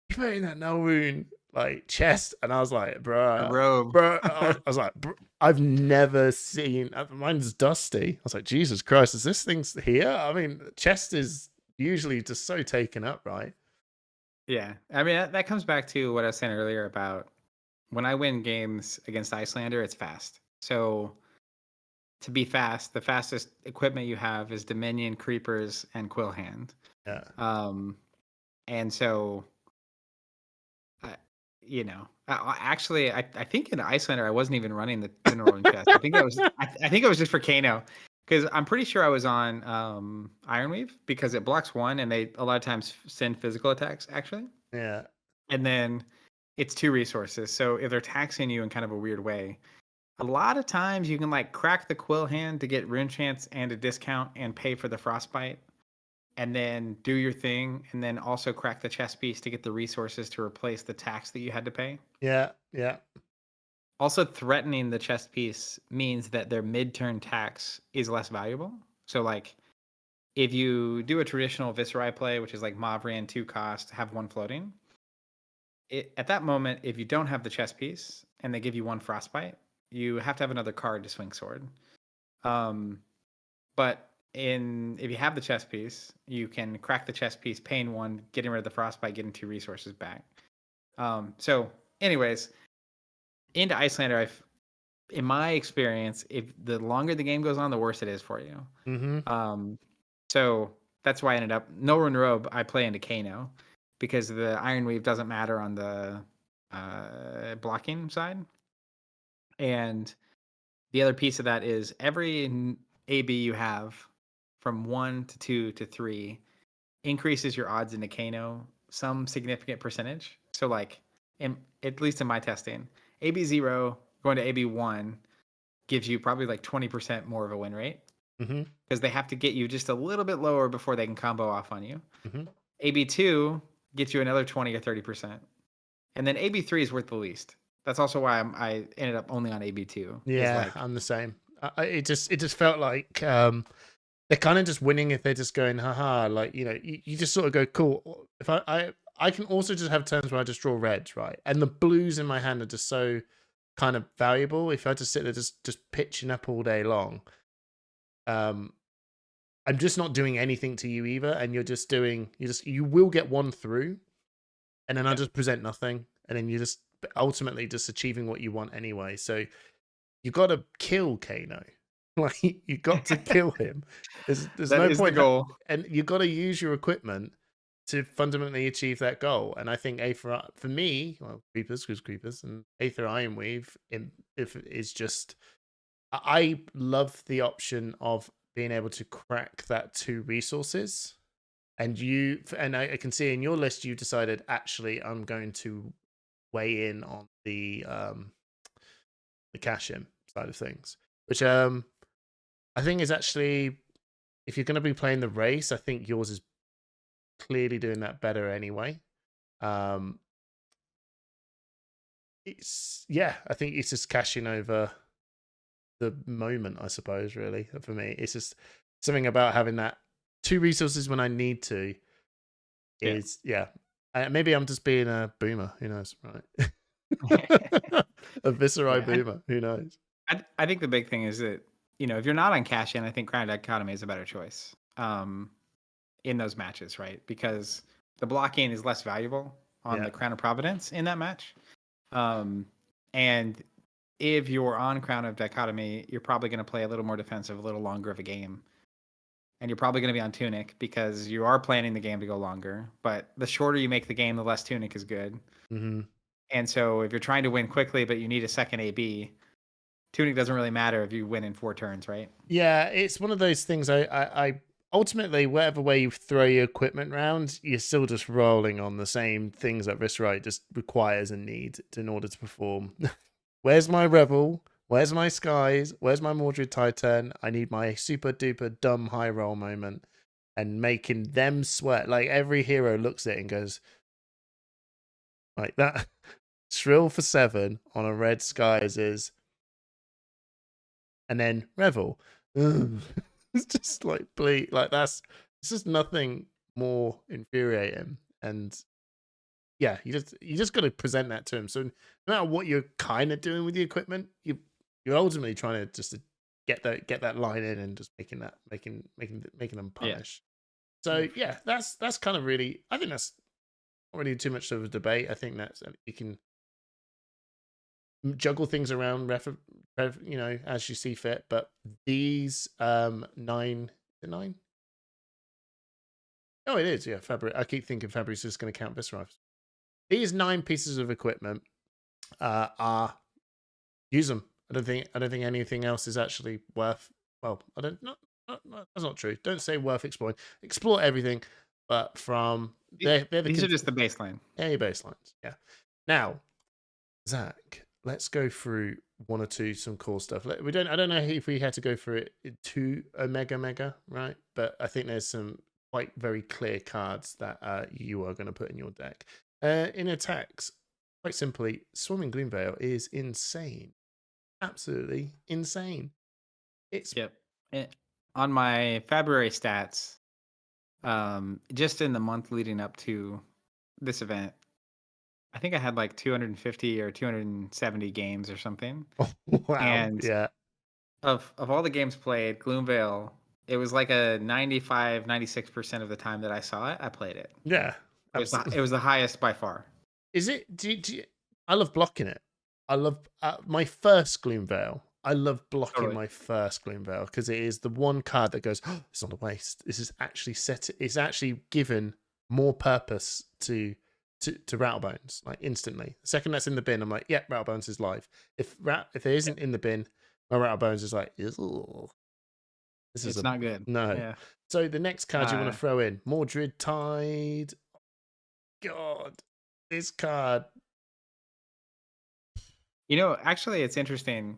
you put in that Nelrune like chest, and I was like, A bruh, robe. I was like, I've never seen. Mine's dusty. I was like, Jesus Christ, is this thing's here? I mean, chest is usually just so taken up, right? Yeah, I mean that comes back to what I was saying earlier about when I win games against Icelander, it's fast. So to be fast, the fastest equipment you have is Dominion, Creepers, and Quill Hand. Yeah. And so, uh, actually, I think in Icelander I wasn't even running the Northern chest. I think that was I think it was just for Kano, because I'm pretty sure I was on Ironweave because it blocks 1, and they a lot of times send physical attacks actually, Yeah. and then it's 2 resources. So if they're taxing you in kind of a weird way, a lot of times you can like crack the Quill Hand to get rune chance and a discount and pay for the frostbite, and then do your thing, and then also crack the chess piece to get the resources to replace the tax that you had to pay. Yeah. Yeah. Also, threatening the chess piece means that their mid-turn tax is less valuable. So, like, if you do a traditional Viserai play, which is like Mavrian 2 cost, have 1 floating, at that moment, if you don't have the chess piece and they give you 1 frostbite, you have to have another card to swing sword. But if you have the chess piece, you can crack the chess piece, paying 1, getting rid of the frostbite, getting 2 resources back. So, anyways, into Icelander, in my experience, if the longer the game goes on, the worse it is for you. Mm-hmm. So that's why I ended up Northern Robe. I play into Kano because the Ironweave doesn't matter on the blocking side, and the other piece of that is every AB you have from 1 to 2 to 3 increases your odds into Kano some significant percentage. So like, at least in my testing, AB0 going to AB1 gives you probably like 20% more of a win rate because they have to get you just a little bit lower before they can combo off on you. AB2 gets you another 20 or 30%. And then AB3 is worth the least. That's also why I ended up only on AB2. Yeah, I'm the same. It just felt like they're kind of just winning if they're just going, haha, like, you just sort of go, cool. If I can also just have turns where I just draw reds, right? And the blues in my hand are just so kind of valuable. If I just sit there just pitching up all day long, I'm just not doing anything to you either, and you will get 1 through, and then I'll just present nothing, and then you just ultimately just achieving what you want anyway. So you got to kill Kano. Like, you got to kill him. There's that no is point, the goal. and you got to use your equipment to fundamentally achieve that goal. And I think Aether, for me, well, Creepers, and Aether Ironweave, if is just, I love the option of being able to crack that 2 resources. And I can see in your list you decided, actually I'm going to weigh in on the cash in side of things, which I think is actually, if you're going to be playing the race, I think yours is clearly doing that better anyway. I think it's just cashing over the moment, I suppose. Really, for me, it's just something about having that 2 resources when I need to. Maybe I'm just being a boomer. Who knows, right? A Viserai boomer. Who knows? I think the big thing is that, if you're not on cash in, I think Crown Dichotomy is a better choice in those matches, right? Because the blocking is less valuable on the Crown of Providence in that match. And if you're on Crown of Dichotomy, you're probably going to play a little more defensive, a little longer of a game. And you're probably going to be on Tunic because you are planning the game to go longer. But the shorter you make the game, the less Tunic is good. And so if you're trying to win quickly, but you need a second AB, Tunic doesn't really matter if you win in 4 turns, right? Yeah, it's one of those things. I ultimately, whatever way you throw your equipment around, you're still just rolling on the same things that Viserai just requires and needs in order to perform. Where's my Revel? Where's my Skies? Where's my Mordred Titan? I need my super duper dumb high roll moment and making them sweat. Like every hero looks at it and goes, like that. Shrill for 7 on a red Skies is, and then Revel. It's just like bleak. Like it's just nothing more infuriating. And yeah, you just got to present that to him. So no matter what you're kind of doing with the equipment, you're ultimately trying to just get that line in and just making them punish. So yeah, that's kind of really. I think that's not really too much of a debate. I think that's you can juggle things around, as you see fit. But these 9. Oh, it is. Yeah, Fabric. I keep thinking Fabric's just going to count Viserai. These 9 pieces of equipment are use them. I don't think anything else is actually worth. Well, I don't. That's not true. Don't say worth exploring. Explore everything, but from These are just the baseline. Yeah, your baselines. Yeah. Now, Zach, let's go through one or two some cool stuff. I don't know if we had to go through it to Omega, right? But I think there's some quite very clear cards that you are going to put in your deck. In attacks, quite simply, Swarming Gloomveil is insane. Absolutely insane. It's on my February stats, just in the month leading up to this event, I think I had like 250 or 270 games or something. Oh, wow. And yeah. Of all the games played, Gloomveil, it was like a 95, 96% of the time that I saw it, I played it. Yeah. It was the highest by far. Is it? I love blocking it. I love my first Gloomveil. I love blocking my first Gloomveil because it is the one card that goes, oh, it's not a waste. This is actually it's actually given more purpose to Rattlebones, like instantly. The second that's in the bin, I'm like, yeah, Rattlebones is live. If it isn't in the bin, my Rattlebones is like, ew. It's not good. No. Yeah. So the next card you want to throw in, Mordred Tide. God, this card. Actually, it's interesting.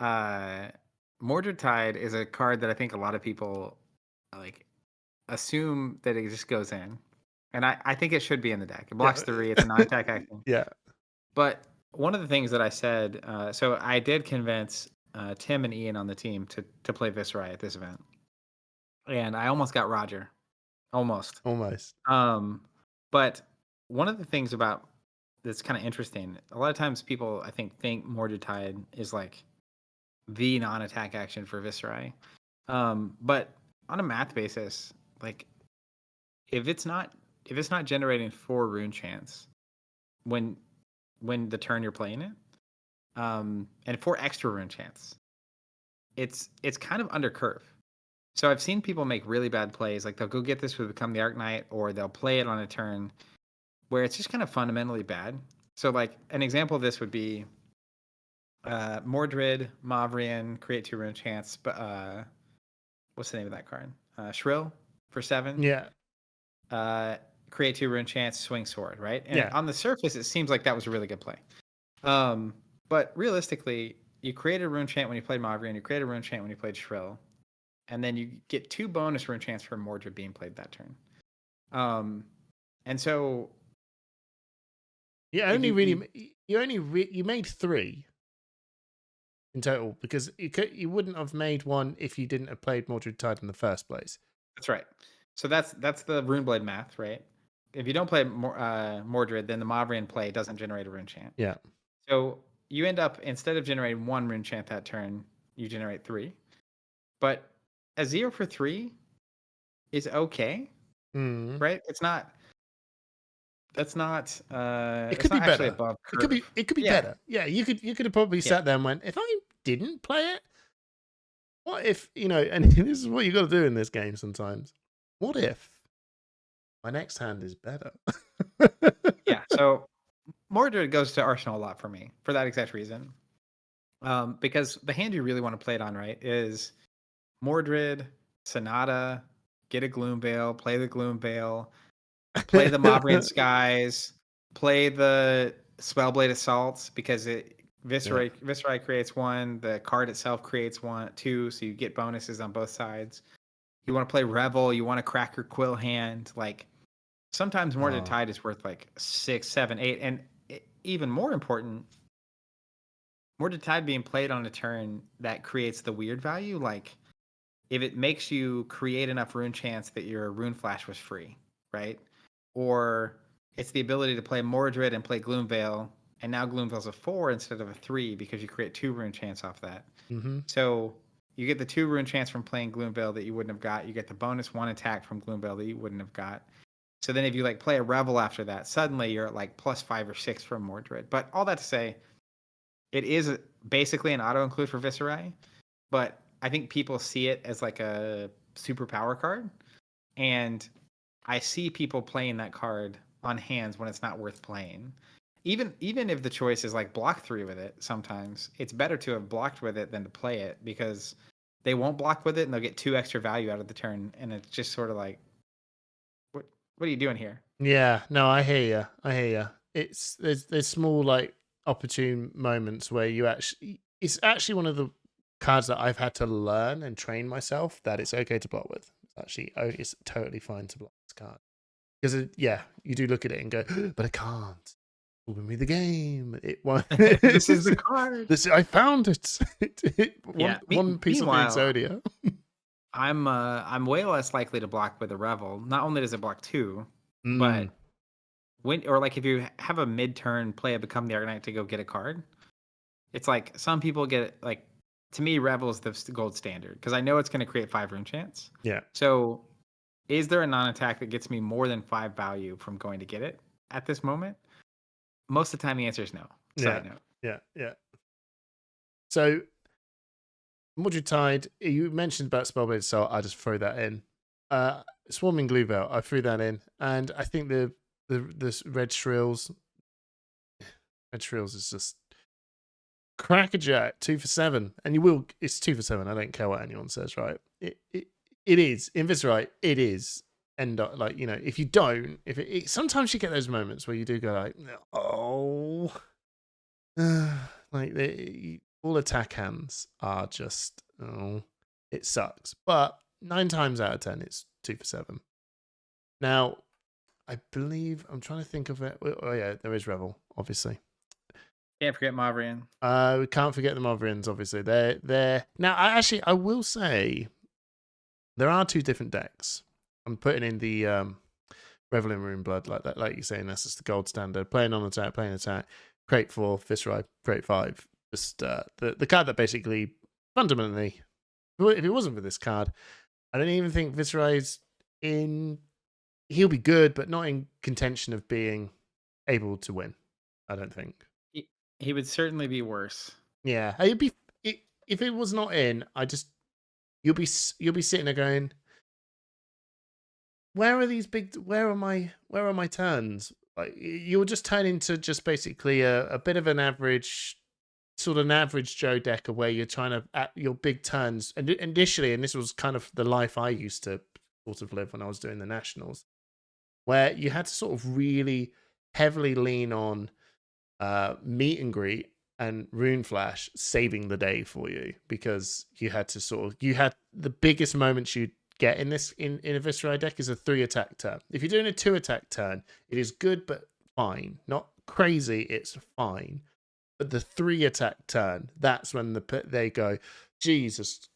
Mordred Tide is a card that I think a lot of people like assume that it just goes in. And I think it should be in the deck. It blocks 3. It's a non-attack action. Yeah. But one of the things that I said, so I did convince Tim and Ian on the team to play Viserai at this event. And I almost got Roger. Almost. But one of the things about that's kind of interesting, a lot of times people, I think Mordred Tide is like the non-attack action for Viserai. But on a math basis, like if it's not generating 4 rune chance when the turn you're playing it, and 4 extra rune chance, it's kind of under curve. So I've seen people make really bad plays, like they'll go get this with Become the Arc Knight, or they'll play it on a turn where it's just kind of fundamentally bad. So like an example of this would be Mordred, Mavrian, create 2 rune chance, but what's the name of that card? Shrill for 7. Yeah. Create 2 rune chance, swing sword, right? And yeah. on the surface, it seems like that was a really good play. But realistically, you created a rune chant when you played Mavrian, you created a rune chant when you played Shrill, and then you get 2 bonus rune chants for Mordred being played that turn. And so you made 3 in total because you wouldn't have made 1 if you didn't have played Mordred Tide in the first place. That's right. So that's the Runeblade math, right? If you don't play Mordred, then the Mavrian play doesn't generate a rune chant. Yeah. So you end up, instead of generating 1 rune chant that turn, you generate 3. But a 0 for 3 is okay, right? It's not. That's not. It could be better. Above curve. It could be better. Yeah, you could have probably sat there and went, if I didn't play it, what if And this is what you got to do in this game sometimes. What if my next hand is better? Yeah. So Mordred goes to Arsenal a lot for me for that exact reason. Because the hand you really want to play it on, right, is Mordred Sonata, get a Gloom Veil, play the Gloom Veil, play the Mauvrian Skies, play the Spellblade Assaults because it Yeah. Viserai creates one, the card itself creates two, so you get bonuses on both sides. You want to play Revel, you want to crack your Quill Hand, like sometimes Mordred Oh. Tide is worth like 6, 7, 8, and even more important, Mordred Tide being played on a turn that creates the weird value, like if it makes you create enough rune chance that your rune flash was free, right? Or it's the ability to play Mordred and play Gloomveil, and now Gloomveil's a 4 instead of a 3 because you create 2 rune chance off that. Mm-hmm. So you get the 2 rune chance from playing Gloomveil that you wouldn't have got. You get the bonus 1 attack from Gloomveil that you wouldn't have got. So then if you like play a Revel after that, suddenly you're at like plus 5 or 6 from Mordred. But all that to say, it is basically an auto include for Viserai, but I think people see it as like a super power card, and I see people playing that card on hands when it's not worth playing. Even if the choice is like block 3 with it, sometimes it's better to have blocked with it than to play it because they won't block with it and they'll get 2 extra value out of the turn, and it's just sort of like, what are you doing here? Yeah, no, I hear you. I hear you. It's there's small like opportune moments where you actually it's actually one of the cards that I've had to learn and train myself that it's okay to block with. It's actually it's totally fine to block this card because yeah, you do look at it and go, but I can't. Win me the game. It won't. This is the card. This I found it. Yeah. One piece of the Meanwhile, Exodia. I'm way less likely to block with a Revel. Not only does it block 2, Mm, but when or like if you have a mid-turn play a Become the Argonite to go get a card, it's like some people get like, to me Revel is the gold standard because I know it's going to create 5 rune chance. yeah, So is there a non-attack that gets me more than 5 value from going to get it at this moment? Most of the time the answer is no. yeah, Side note. yeah. So Mordred Tide, you mentioned about Spellblade, so I just throw that in. Swarming Glueveil, I threw that in, and I think the Red Shrills is just crackerjack, 2 for 7, and you will. It's 2 for 7. I don't care what anyone says, right? It is in Viserai. It is. And like if you don't, if sometimes you get those moments where you do go like, oh, like all attack hands are just it sucks. But 9 times out of 10, it's 2 for 7. Now, I believe I'm trying to think of it. Oh yeah, there is Revel, obviously. Can't forget Mauvrion. We can't forget the Mauvrians, obviously. They're now. I will say there are 2 different decks. I'm putting in the Revel in Rune Blood, like that, like you're saying. That's just the gold standard. Playing on attack, playing attack. Crate 4, Viserai, Crate 5. Just the card that basically fundamentally, if it wasn't for this card, I don't even think Viserai's in. He'll be good, but not in contention of being able to win. I don't think. He would certainly be worse. Yeah, it'd be if it was not in. You'll be sitting there going, where are these big? Where are my turns? Like you'll just turn into just basically a bit of an average, sort of an average Joe decker where you're trying to at your big turns. And initially, and this was kind of the life I used to sort of live when I was doing the nationals, where you had to sort of really heavily lean on meet and greet and rune flash saving the day for you because you had the biggest moments you'd get in this in a Viserai deck is a 3 attack turn. If you're doing a 2 attack turn, it is good but fine, not crazy. It's fine, but the 3 attack turn, that's when they go, Jesus,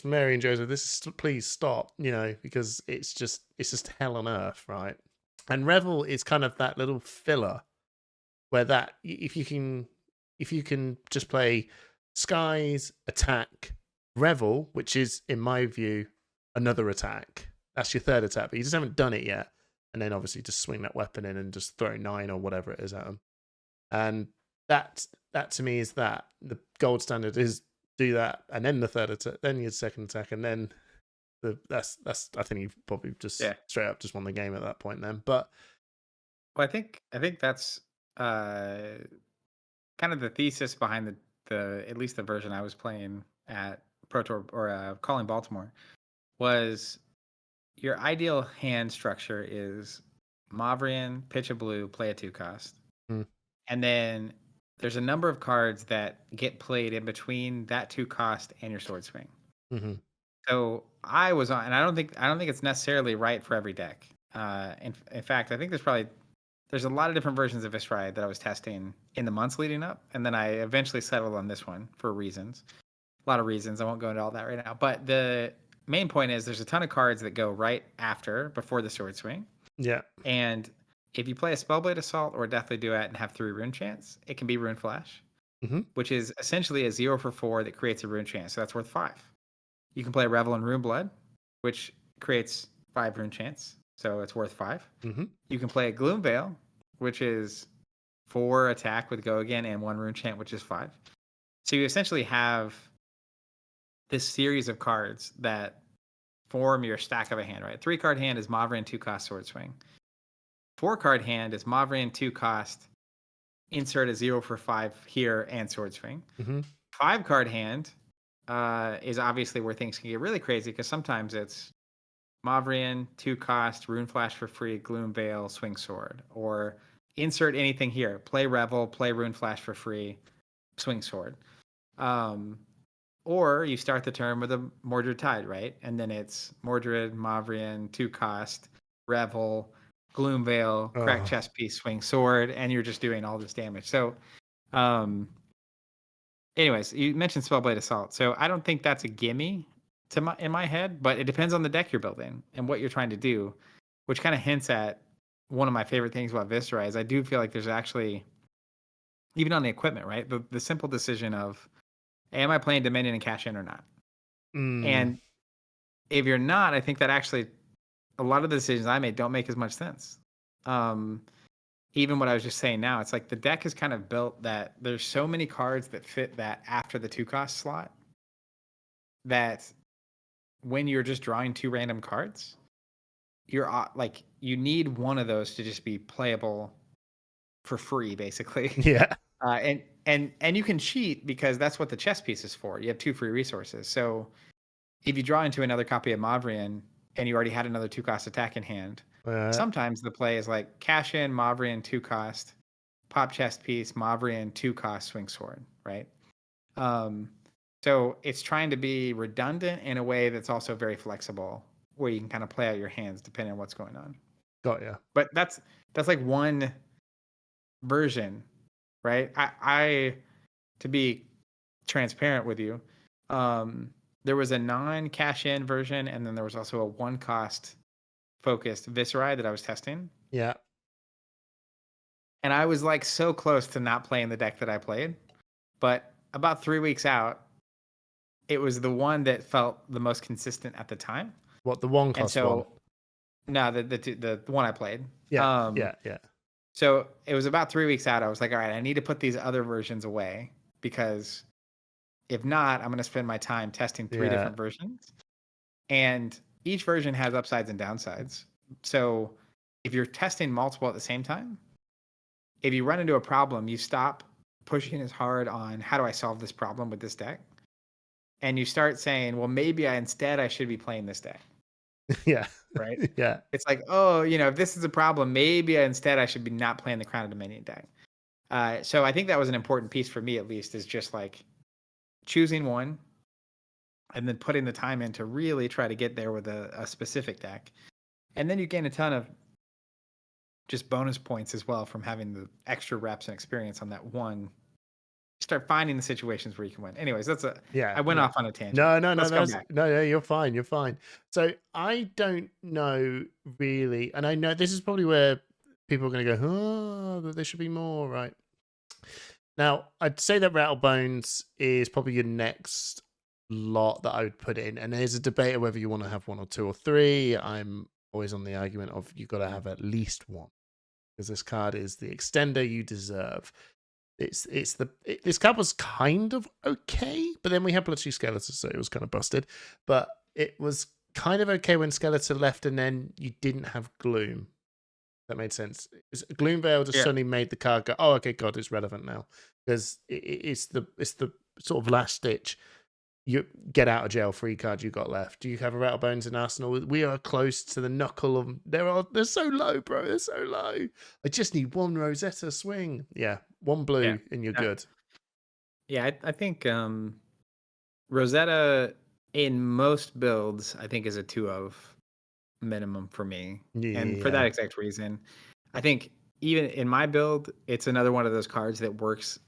Mary and Joseph, please stop, because it's just hell on earth, right? And Revel is kind of that little filler where that if you can just play Skies, attack, Revel, which is in my view another attack. That's your 3rd attack, but you just haven't done it yet. And then obviously just swing that weapon in and just throw 9 or whatever it is at them. And that to me is that the gold standard is do that, and then the 3rd attack, then your 2nd attack, and then that's I think you've probably just straight up just won the game at that point then. But well, I think that's kind of the thesis behind the at least the version I was playing at Pro Tour or Calling Baltimore was your ideal hand structure is Mavrian, pitch a blue, play a 2-cost. Mm. And then there's a number of cards that get played in between that 2-cost and your sword swing. Mm-hmm. So I was on, and I don't think it's necessarily right for every deck. In fact, I think there's a lot of different versions of Viserai that I was testing in the months leading up, and then I eventually settled on this one for reasons. A lot of reasons. I won't go into all that right now. But the main point is there's a ton of cards that go right after, before the sword swing. Yeah. And if you play a Spellblade Assault or a Deathly Duet and have 3 Rune Chance, it can be Rune Flash, Mm-hmm. which is essentially a 0 for 4 that creates a Rune Chance. So that's worth 5. You can play Revel in Rune Blood, which creates 5 Rune Chance. So it's worth 5. Mm-hmm. You can play a Gloom Veil, which is 4 attack with Go Again and 1 Rune Chant, which is 5. So you essentially have this series of cards that form your stack of a hand, right? 3-card hand is Mavrian 2-cost Sword Swing. 4-card hand is Mavrian 2-cost, insert a 0 for 5 here and Sword Swing. Mm-hmm. 5-card hand is obviously where things can get really crazy because sometimes it's Mavrian 2-cost, Rune Flash for free, Gloom Veil, Swing Sword, or insert anything here. Play Revel, play Rune Flash for free, Swing Sword. Or you start the turn with a Mordred Tide, right? And then it's Mordred, Mavrian, 2-cost, Revel, Gloom Veil, Crack Chest Piece, Swing Sword, and you're just doing all this damage. So, anyways, you mentioned Spellblade Assault. So I don't think that's a gimme in my head, but it depends on the deck you're building and what you're trying to do, which kind of hints at one of my favorite things about Viserai is I do feel like there's actually, even on the equipment, right? The simple decision of, am I playing Dominion and Cash In or not? Mm. And if you're not, I think that actually a lot of the decisions I made don't make as much sense. Even what I was just saying now, it's like the deck is kind of built that there's so many cards that fit that after the 2-cost slot that when you're just drawing 2 random cards, you're like, you need one of those to just be playable for free, basically. Yeah. And you can cheat because that's what the chess piece is for. You have 2 free resources. So if you draw into another copy of Mavrian and you already had another 2-cost attack in hand, sometimes the play is like cash in Mavrian 2-cost, pop chest piece, Mavrian 2-cost Swing Sword, right? So it's trying to be redundant in a way that's also very flexible, where you can kind of play out your hands depending on what's going on. Got ya. But that's like one version, right? I to be transparent with you, there was a non-cash in version, and then there was also a 1-cost focused Viserai that I was testing. Yeah. And I was like so close to not playing the deck that I played, but about 3 weeks out, it was the one that felt the most consistent at the time. What, the 1-cost one? No, the one I played. Yeah. Yeah. So it was about 3 weeks out. I was like, all right, I need to put these other versions away because if not, I'm going to spend my time testing 3 different versions. And each version has upsides and downsides. So if you're testing multiple at the same time, if you run into a problem, you stop pushing as hard on how do I solve this problem with this deck? And you start saying, well, maybe I should be playing this deck. Yeah. Right? Yeah. It's like, oh, if this is a problem, maybe instead I should be not playing the Crown of Dominion deck. So I think that was an important piece for me, at least, is just like choosing one and then putting the time in to really try to get there with a specific deck. And then you gain a ton of just bonus points as well from having the extra reps and experience on that one. Start finding the situations where you can win. Anyways, I went off on a tangent. No, you're fine. You're fine. So I don't know really, and I know this is probably where people are going to go, oh, there should be more, right? Now, I'd say that Rattlebones is probably your next lot that I would put in, and there's a debate of whether you want to have 1 or 2 or 3. I'm always on the argument of you've got to have at least 1, because this card is the extender you deserve. This card was kind of okay, but then we had Bloodshot Skeletor, so it was kind of busted. But it was kind of okay when Skeletor left, and then you didn't have Gloom. That made sense. Gloom Veil just suddenly made the card go, oh, okay, God, it's relevant now, because it's the sort of last ditch you get out of jail free card you got left. Do you have a Rattlebones in Arsenal? We are close to the knuckle of they're so low, bro. They're so low. I just need one Rosetta swing. Yeah, one Yeah. blue and you're Uh, good. yeah, I think Rosetta in most builds, I think is a 2 of minimum for me. And for that Yeah. exact reason, I think even in my build, it's another one of those cards that works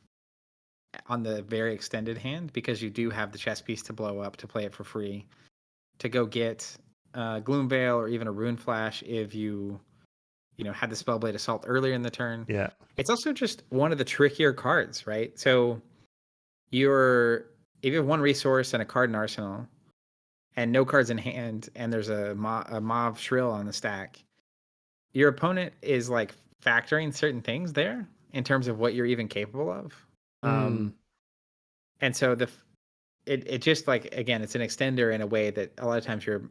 on the very extended hand because you do have the chess piece to blow up to play it for free. To go get Gloomveil or even a Rune Flash if you know had the Spellblade Assault earlier in the turn. Yeah. It's also just one of the trickier cards, right? So you're if you have one resource and a card in arsenal and no cards in hand and there's a Mauve Shrill on the stack, your opponent is like factoring certain things there in terms of what you're even capable of. Mm. And so it just like again, it's an extender in a way that a lot of times you're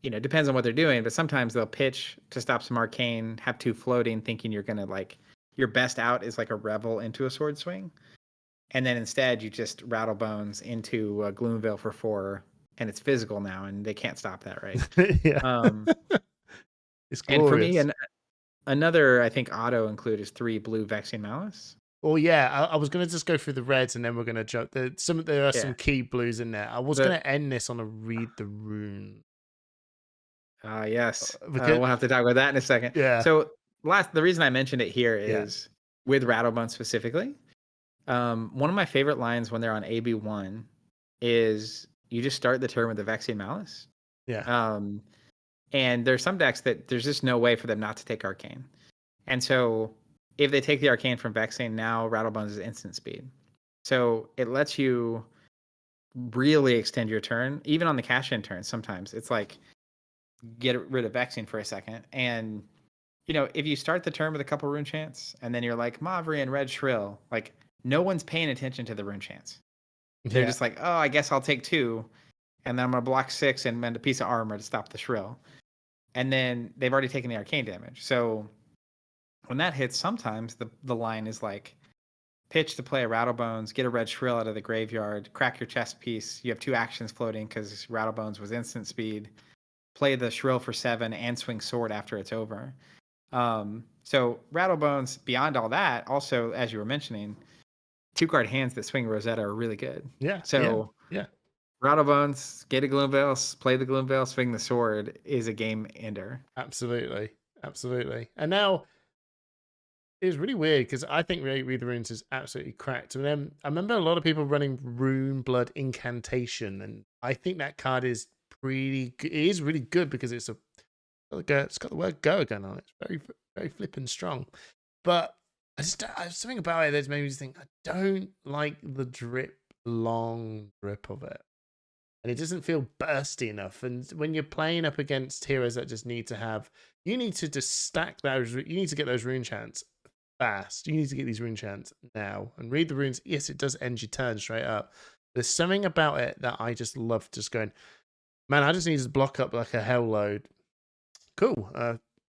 depends on what they're doing, but sometimes they'll pitch to stop some arcane, have 2 floating, thinking you're gonna like your best out is like a revel into a sword swing. And then instead you just rattle bones into a Gloomveil for 4 and it's physical now and they can't stop that, right? Yeah. Um It's and for me glorious. another I think auto include is 3 blue Vexing Malice. Oh yeah, I was gonna just go through the reds and then we're gonna jump. There are Yeah. some key blues in there. I was The gonna end this on a read the rune. yes. Because We'll have to talk about that in a second. yeah, So the reason I mentioned it here yeah, is with Rattlebone specifically. One of my favorite lines when they're on AB1 is you just start the turn with the Vexing Malice. yeah, Um, and there's some decks that there's just no way for them not to take Arcane. And so if they take the Arcane from Vexing, now Rattlebones is instant speed. So it lets you really extend your turn, even on the cash-in turn sometimes. It's like get rid of Vexing for a second. And, if you start the turn with a couple Rune Chants, and then you're like, Mavri and Red Shrill, like, no one's paying attention to the Rune Chants. They're yeah, just like, oh, I guess I'll take 2, and then I'm gonna block 6 and mend a piece of armor to stop the Shrill. And then they've already taken the arcane damage. So when that hits, sometimes the line is like pitch to play a Rattlebones, get a Red Shrill out of the graveyard, crack your chest piece. You have 2 actions floating because Rattlebones was instant speed. Play the Shrill for 7 and swing sword after it's over. So Rattlebones, beyond all that, also as you were mentioning, 2-card hands that swing Rosetta are really good. yeah, yeah, So yeah. Rattlebones, get a Gloomveil, play the Gloomveil, swing the sword is a game ender. Absolutely, absolutely. And now it was really weird because I think Read the Runes is absolutely cracked. And then I remember a lot of people running Rune Blood Incantation, and I think that card is pretty. It is really good because it's got the word go again on it. It's very very flippin' strong. But something about it that's made me think I don't like the long drip of it. And it doesn't feel bursty enough. And when you're playing up against heroes that just need to have, you need to just stack those, you need to get those rune chants fast. You need to get these rune chants now. And read the runes, yes, it does end your turn straight up. There's something about it that I just love just going, man, I just need to block up like a hell load. Cool.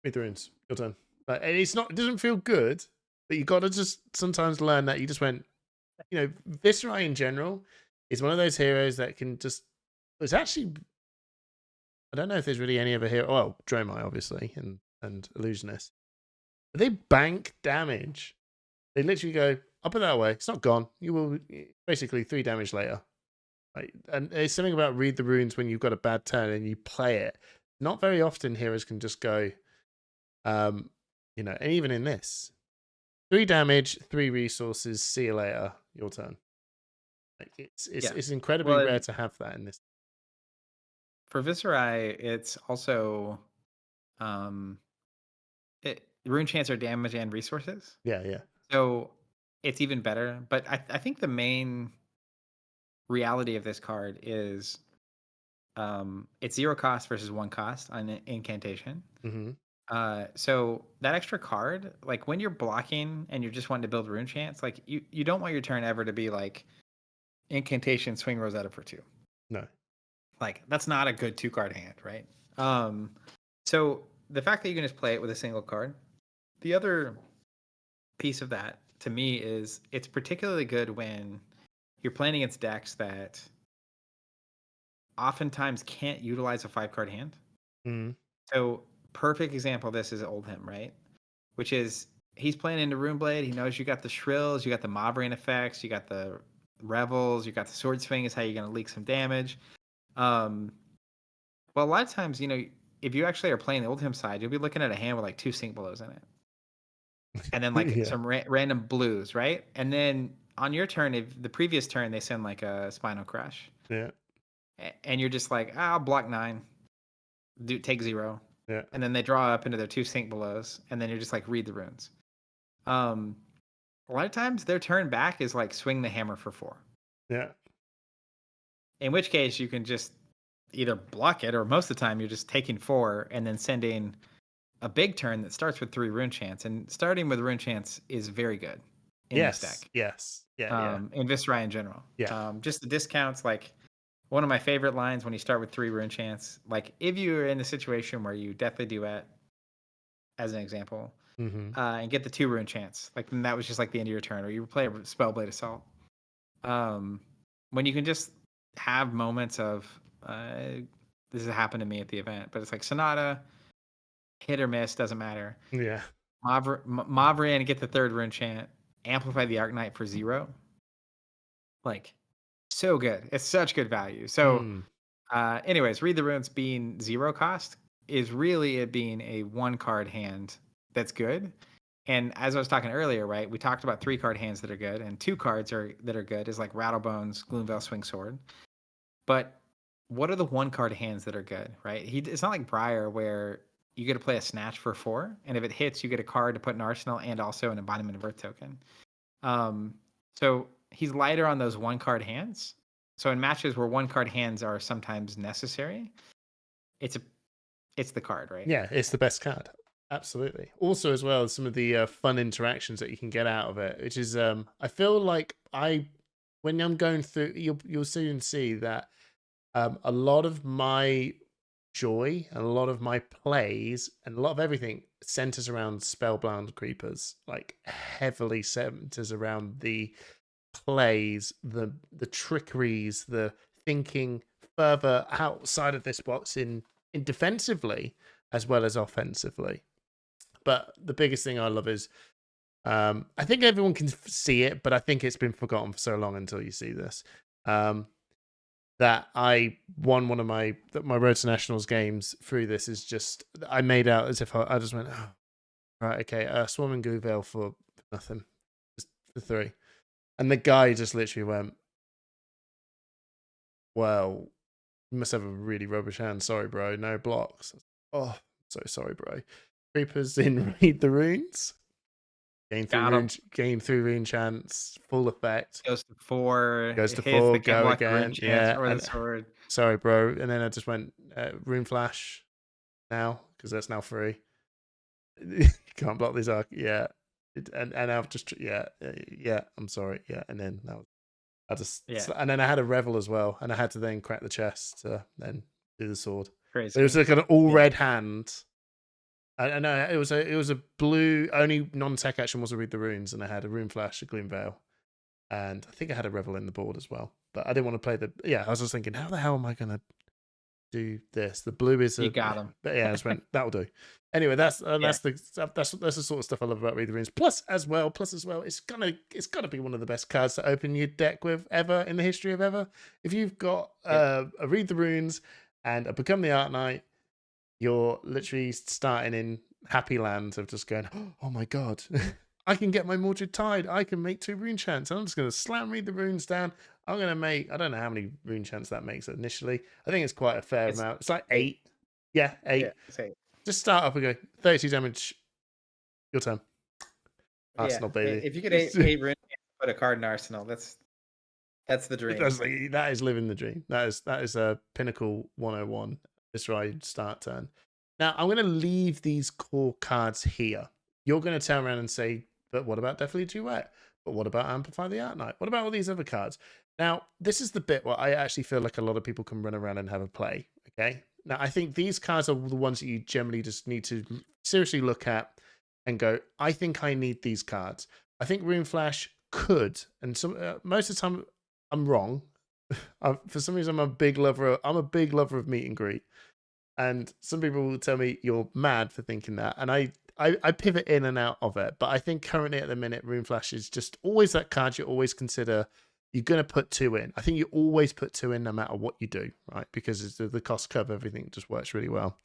Read the runes, your turn. But it doesn't feel good, but you got to just sometimes learn that you just went, Viserai in general is one of those heroes that can just, it's actually, I don't know if there's really any other hero. Well, Dromai, obviously, and Illusionist. But they bank damage. They literally go, I'll put that away. It's not gone. You will basically 3 damage later. Right? And there's something about read the runes when you've got a bad turn and you play it. Not very often heroes can just go, and even in this, 3 damage, 3 resources, see you later, your turn. Like Yeah. it's incredibly Well, rare and to have that in this. for Viserai, it's also rune chants are damage and resources. Yeah, yeah. So it's even better. But I think the main reality of this card is it's 0 cost versus 1 cost on an incantation. Mm-hmm. So that extra card, like when you're blocking and you're just wanting to build rune chants, like you don't want your turn ever to be like incantation swing Rosetta for 2. No. Like that's not a good 2-card hand, right? So the fact that you can just play it with a single card. The other piece of that to me is it's particularly good when you're playing against decks that oftentimes can't utilize a 5-card hand. Mm. So perfect example of this is Oldhim, right? Which is he's playing into Runeblade. He knows you got the Shrills, you got the Mauvrion effects, you got the Revels, you got the Sword Swing is how you're going to leak some damage. Well, a lot of times, if you actually are playing the Oldhim side, you'll be looking at a hand with like 2 Sink Belows in it. And then like Yeah. some random blues, right? And then on your turn, if the previous turn they send like a Spinal Crush, Yeah. and you're just like, I'll block 9, take 0, Yeah. and then they draw up into their 2 Sink Belows, and then you're just like, read the runes. A lot of times their turn back is like swing the hammer for 4. Yeah. In which case you can just either block it, or most of the time you're just taking 4 and then sending a big turn that starts with 3 rune chance. And starting with rune chance is very good in this Yes. deck. Yes. Yeah. In Viserai in general. Yeah. Just the discounts, like one of my favorite lines when you start with 3 rune chance, like if you're in the situation where you definitely duet, as an example, Mm-hmm. And get the 2 rune chance, like then that was just like the end of your turn, or you play a Spellblade Assault. When you can just have moments of this has happened to me at the event, but it's like Sonata, hit or miss, doesn't matter. Yeah. Mauvrion, get the 3rd rune chant, amplify the Arcanite for 0. Like, so good. It's such good value. So, anyways, read the runes being 0 cost is really it being a 1-card hand that's good. And as I was talking earlier, right, we talked about 3-card hands that are good, and 2 cards that are good is like Rattlebones, Gloomveil, Swing Sword. But what are the 1-card hands that are good, right? It's not like Briar where you get to play a Snatch for 4, and if it hits, you get a card to put in Arsenal and also an Embodiment of Earth token. So he's lighter on those 1-card hands. So in matches where 1-card hands are sometimes necessary, it's the card, right? Yeah, it's the best card. Absolutely. Also, as well, some of the fun interactions that you can get out of it, which is, I feel like when I'm going through, you'll soon see that a lot of my joy and a lot of my plays and a lot of everything centers around spellbound creepers, like heavily centers around the plays, the trickeries, the thinking further outside of this box in defensively as well as offensively. But the biggest thing I love is I think everyone can see it, but I think it's been forgotten for so long until you see this. That I won one of my Road to Nationals games through this is just I made out as if I just went, oh, right, okay, Swarm and Gouvale for nothing, just for 3. And the guy just literally went, well, you must have a really rubbish hand. Sorry, bro. No blocks. Oh, so sorry, bro. Creepers in Read the Runes. Gain 3 rune chance, full effect. Goes to 4. Goes It to hits, 4, they can't go block the rune again. chance Yeah. or the And sword. sorry, bro. And then I just went Rune Flash now, because that's now free. Can't block these arc. Yeah. And I've just, yeah, I'm sorry. Yeah. And then and then I had a Revel as well. And I had to then crack the chest to then do the sword. Crazy. But it was like an all red hand. I know it was a blue, only non-tech action was to read the runes, and I had a Rune Flash, a Gloomveil, and I think I had a Revel in the board as well. But I didn't want to play I was just thinking, how the hell am I gonna do this? The blue is you got him. But yeah, I just went, that'll do. Anyway, that's the sort of stuff I love about Read the Runes. Plus as well, it's gonna be one of the best cards to open your deck with ever in the history of ever. If you've got a Read the Runes and a Become the Art Knight, you're literally starting in happy land of just going, oh my god, I can get my Mordred Tide. I can make 2 rune chants. I'm just going to slam read the runes down. I'm going to make, I don't know how many rune chants that makes initially. I think it's quite a fair amount. It's like 8. Yeah, 8. Yeah, it's 8. Just start up and go, 32 damage. Your turn. Arsenal, baby. If you could 8 rune put a card in Arsenal, that's the dream. That is living the dream. That is a Pinnacle 101. Viserai start turn. Now, I'm going to leave these core cards here. You're going to turn around and say, but what about Deathly Duet? But what about Amplify the Art Knight? What about all these other cards? Now, this is the bit where I actually feel like a lot of people can run around and have a play. Okay. Now, I think these cards are the ones that you generally just need to seriously look at and go, I think I need these cards. I think Rune Flash could, and most of the time I'm wrong. For some reason, I'm a big lover. I'm a big lover of meet and greet, and some people will tell me you're mad for thinking that, and I pivot in and out of it. But I think currently at the minute, Rune Flash is just always that card you always consider. You're going to put two in. I think you always put two in no matter what you do, right? Because it's the cost curve, everything just works really well.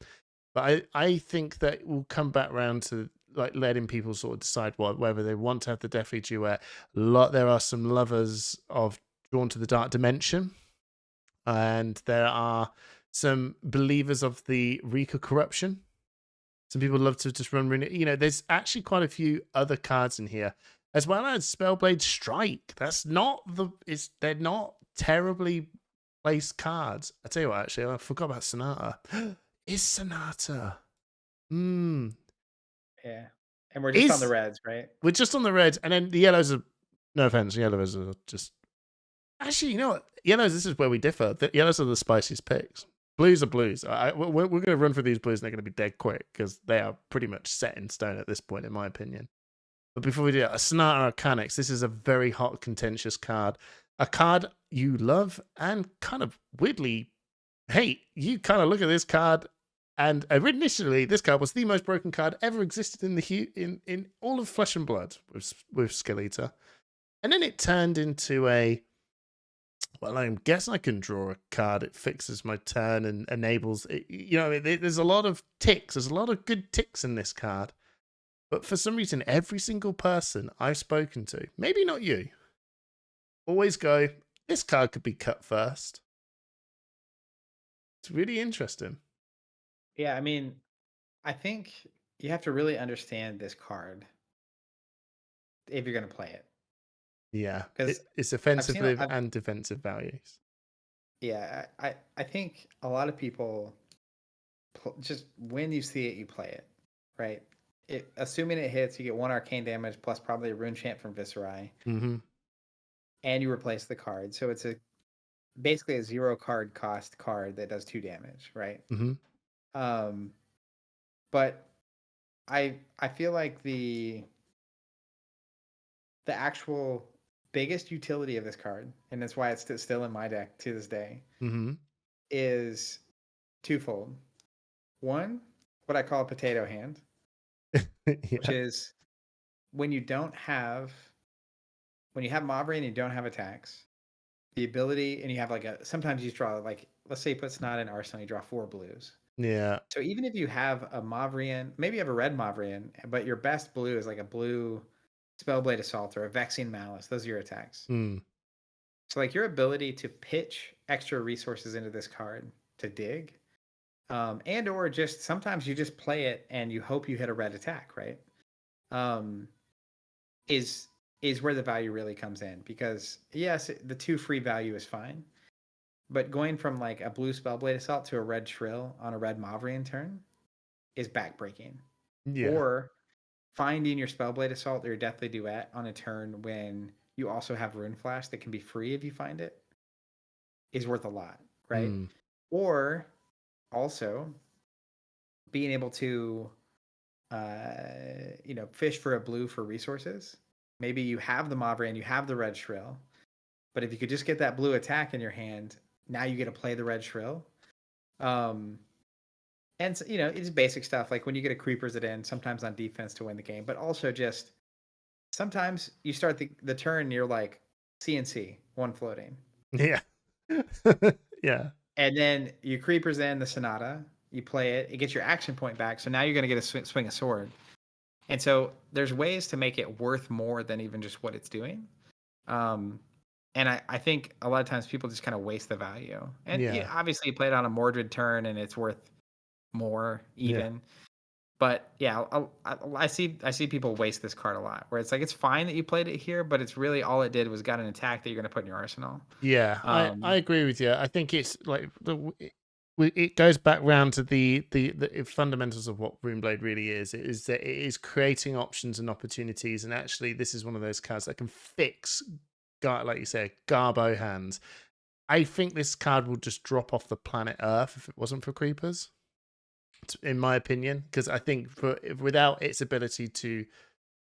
But I think that we'll come back around to like letting people sort of decide whether they want to have the Deathly Duet. There are some lovers of Drawn to the Dark Dimension, and there are some believers of the Rika Corruption. Some people love to just run Rune. There's actually quite a few other cards in here, as well as Spellblade Strike. They're not terribly placed cards. I tell you what, actually, I forgot about Sonata. Is Sonata? Yeah. And we're just on the reds, right? We're just on the reds, and then the yellows are, no offense, yellows are just. Actually, you know what? Yellows, this is where we differ. The yellows are the spiciest picks. Blues are blues. We're going to run through these blues, and they're going to be dead quick because they are pretty much set in stone at this point, in my opinion. But before we do that, a Sonata Arcanix. This is a very hot, contentious card. A card you love and kind of weirdly hate. You kind of look at this card, and initially, this card was the most broken card ever existed in all of Flesh and Blood with Skill Eater. And then it turned into well, I guess I can draw a card. It fixes my turn and enables it. There's a lot of ticks. There's a lot of good ticks in this card. But for some reason, every single person I've spoken to, maybe not you, always go, this card could be cut first. It's really interesting. Yeah, I mean, I think you have to really understand this card if you're going to play it. Yeah, it's offensive and defensive values. Yeah, I think a lot of people, just when you see it, you play it, right? Assuming it hits, you get 1 arcane damage plus probably a rune chant from Viserai. Mm-hmm. And you replace the card. So it's basically a 0 card cost card that does 2 damage, right? Mm-hmm. But I feel like the actual biggest utility of this card, and that's why it's still in my deck to this day, mm-hmm. is twofold. One, what I call a potato hand, which is when you have Mavri and you don't have attacks, the ability, and you have sometimes you draw, let's say you put Snot in Arsenal, you draw 4 blues. Yeah. So even if you have a Mavrian, maybe you have a red Mavrian, but your best blue is like a blue Spellblade Assault or a Vexing Malice. Those are your attacks. So your ability to pitch extra resources into this card to dig, and or just sometimes you just play it and you hope you hit a red attack, right? Is where the value really comes in, because yes, the 2 free value is fine, but going from a blue Spellblade Assault to a red Shrill on a red Mavrian turn is backbreaking. Yeah. Or finding your Spellblade Assault or your Deathly Duet on a turn when you also have Rune Flash that can be free if you find it is worth a lot, right? Or also being able to fish for a blue for resources. Maybe you have the Mavri and you have the red Shrill, but if you could just get that blue attack in your hand, now you get to play the red Shrill. And it's basic stuff, like when you get a Creepers it in, sometimes on defense to win the game, but also just sometimes you start the turn, you're like CNC, 1 floating. Yeah. Yeah. And then you Creepers in the Sonata, you play it gets your action point back, so now you're going to get a swing a sword. And so there's ways to make it worth more than even just what it's doing. And I think a lot of times people just kind of waste the value. And obviously you play it on a Mordred turn and it's worth more even. Yeah. But yeah, I see people waste this card a lot, where it's it's fine that you played it here, but it's really all it did was got an attack that you're going to put in your arsenal. Yeah, I agree with you. I think it's it goes back round to the fundamentals of what Runeblade really is. It is that it is creating options and opportunities, and actually this is one of those cards that can fix, like you say, Garbo hands. I think this card will just drop off the planet Earth if it wasn't for Creepers, in my opinion, because I think without its ability to